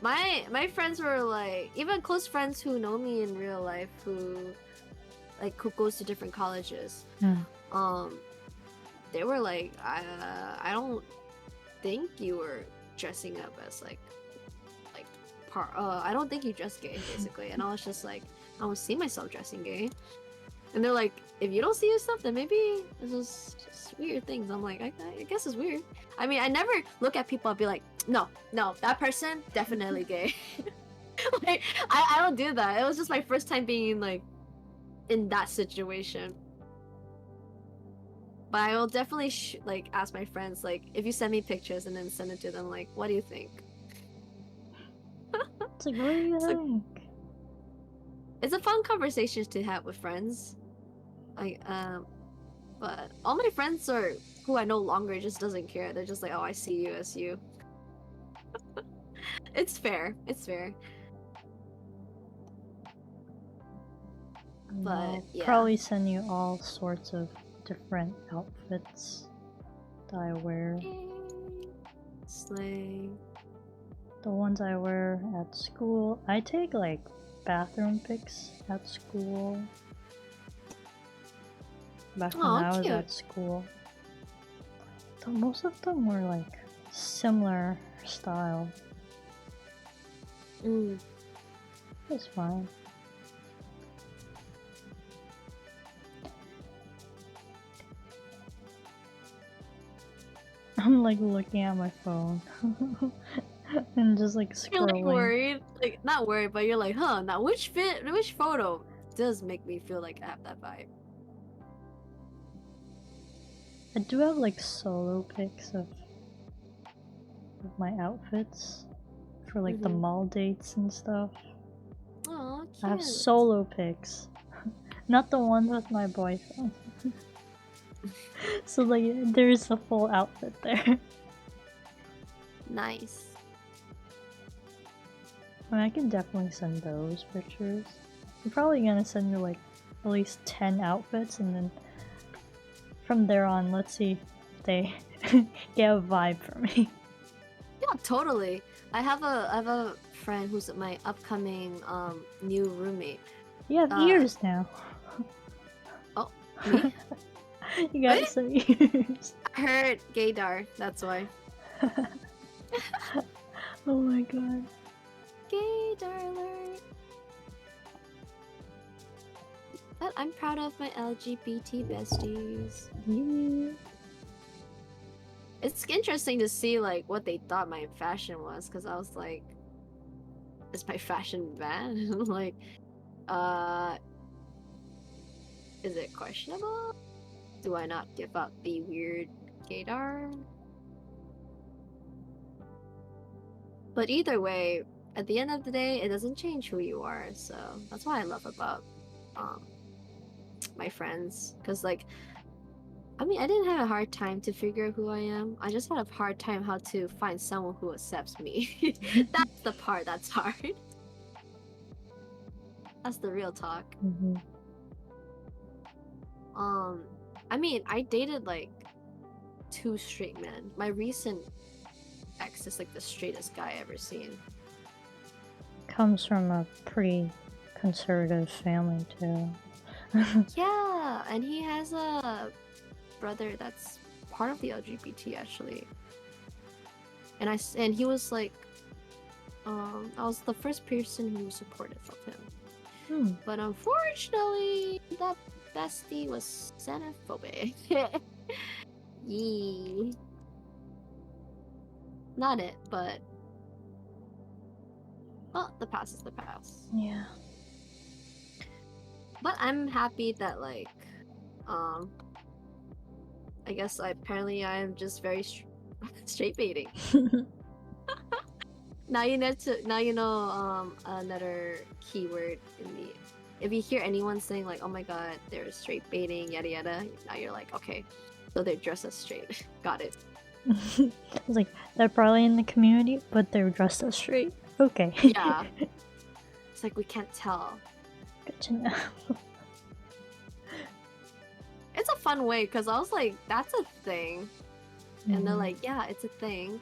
my friends were like, even close friends who know me in real life who goes to different colleges. They were like, I don't think you were dressing up as I don't think you dress gay basically. And I was just like, I don't see myself dressing gay. And they're like, if you don't see yourself, then maybe this is just weird things. I'm like, I guess it's weird. I mean, I never look at people and be like, no, that person definitely gay. Like, I don't do that. It was just my first time being like in that situation. But I will definitely like ask my friends, like, if you send me pictures and then send it to them, like, what do you think? It's like, what do you think? It's a fun conversation to have with friends. Like, but all my friends are who I know longer just doesn't care. They're just like, oh, I see you as you. It's fair. It's fair. But I'll yeah. probably send you all sorts of different outfits that I wear. Slay. The ones I wear at school. I take like bathroom pics at school. Back when I was at school. Though most of them were like similar style. It's fine. I'm like looking at my phone and just like scrolling. You're like worried, like not worried, but you're like, huh? Now which photo does make me feel like I have that vibe? I do have like solo pics of my outfits for like the mall dates and stuff. Oh, cute. I have solo pics, not the ones with my boyfriend. So like there's a full outfit there. Nice. I mean, I can definitely send those pictures. I'm probably gonna send you like at least 10 outfits, and then from there on, let's see if they get a vibe from me. Yeah, totally. I have a friend who's my upcoming new roommate. You have ears now. Oh, me? You got some ears. I heard gaydar, that's why. Oh my god. Gaydar alert. But I'm proud of my LGBT besties. Yeah. It's interesting to see like what they thought my fashion was, because I was like, is my fashion bad? Like, is it questionable? Do I not give up the weird gaydar? But either way, at the end of the day, it doesn't change who you are. So that's what I love about my friends. Because, like, I mean, I didn't have a hard time to figure who I am. I just had a hard time how to find someone who accepts me. That's the part that's hard. That's the real talk. Mm-hmm. I mean, I dated like 2 straight men. My recent ex is like the straightest guy I ever seen. Comes from a pretty conservative family too. Yeah, and he has a brother that's part of the LGBT actually. And he was like, I was the first person who was supportive of him. But unfortunately, that bestie was xenophobic. Yee. Not it, but well, the past is the past. Yeah. But I'm happy that like, I guess apparently I'm just very straight baiting. Now you know another keyword in the. If you hear anyone saying like, "Oh my god, they're straight baiting," yada yada, now you're like, okay, so they're dressed as straight. Got it. It's like they're probably in the community, but they're dressed as straight. Okay. Yeah. It's like we can't tell. Good to know. It's a fun way because I was like, that's a thing, and they're like, yeah, it's a thing.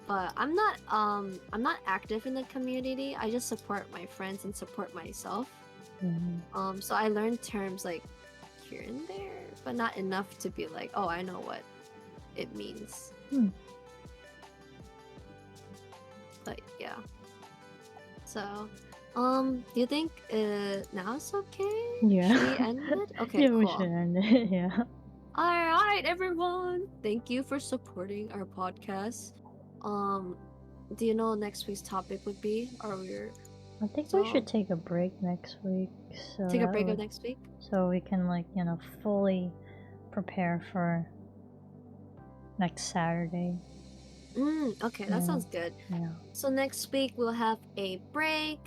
But I'm not active in the community. I just support my friends and support myself. So I learned terms like here and there, but not enough to be like, oh, I know what it means. But yeah. So, do you think now it's okay? Yeah. Should we end it? Okay, Yeah, cool. we should end it. Yeah. Alright, everyone. Thank you for supporting our podcast. Do you know what next week's topic would be? Or I think we should take a break next week. So take a break of next week? So we can fully prepare for next Saturday. Okay, that sounds good. Yeah. So next week we'll have a break.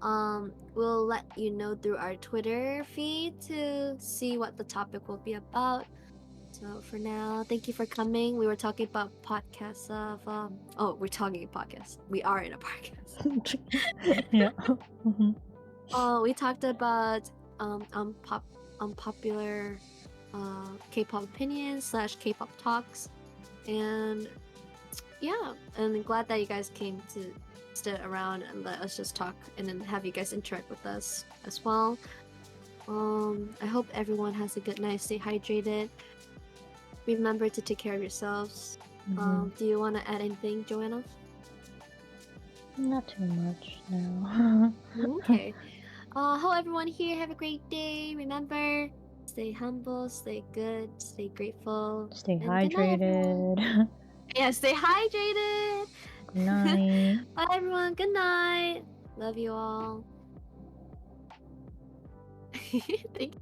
We'll let you know through our Twitter feed to see what the topic will be about. So for now, thank you for coming. We were talking about podcasts of we're talking podcast. We are in a podcast. Yeah. We talked about unpopular K-pop opinions / K-pop talks, and yeah, and I'm glad that you guys came to sit around and let us just talk and then have you guys interact with us as well. I hope everyone has a good night. Stay hydrated. Remember to take care of yourselves. Do you want to add anything, Joanna? Not too much, no. Okay. Hope everyone here have a great day. Remember, stay humble, stay good, stay grateful. Stay and good night, everyone. hydrated. Yeah, stay hydrated. Good night. Bye, everyone. Good night. Love you all. Thank you.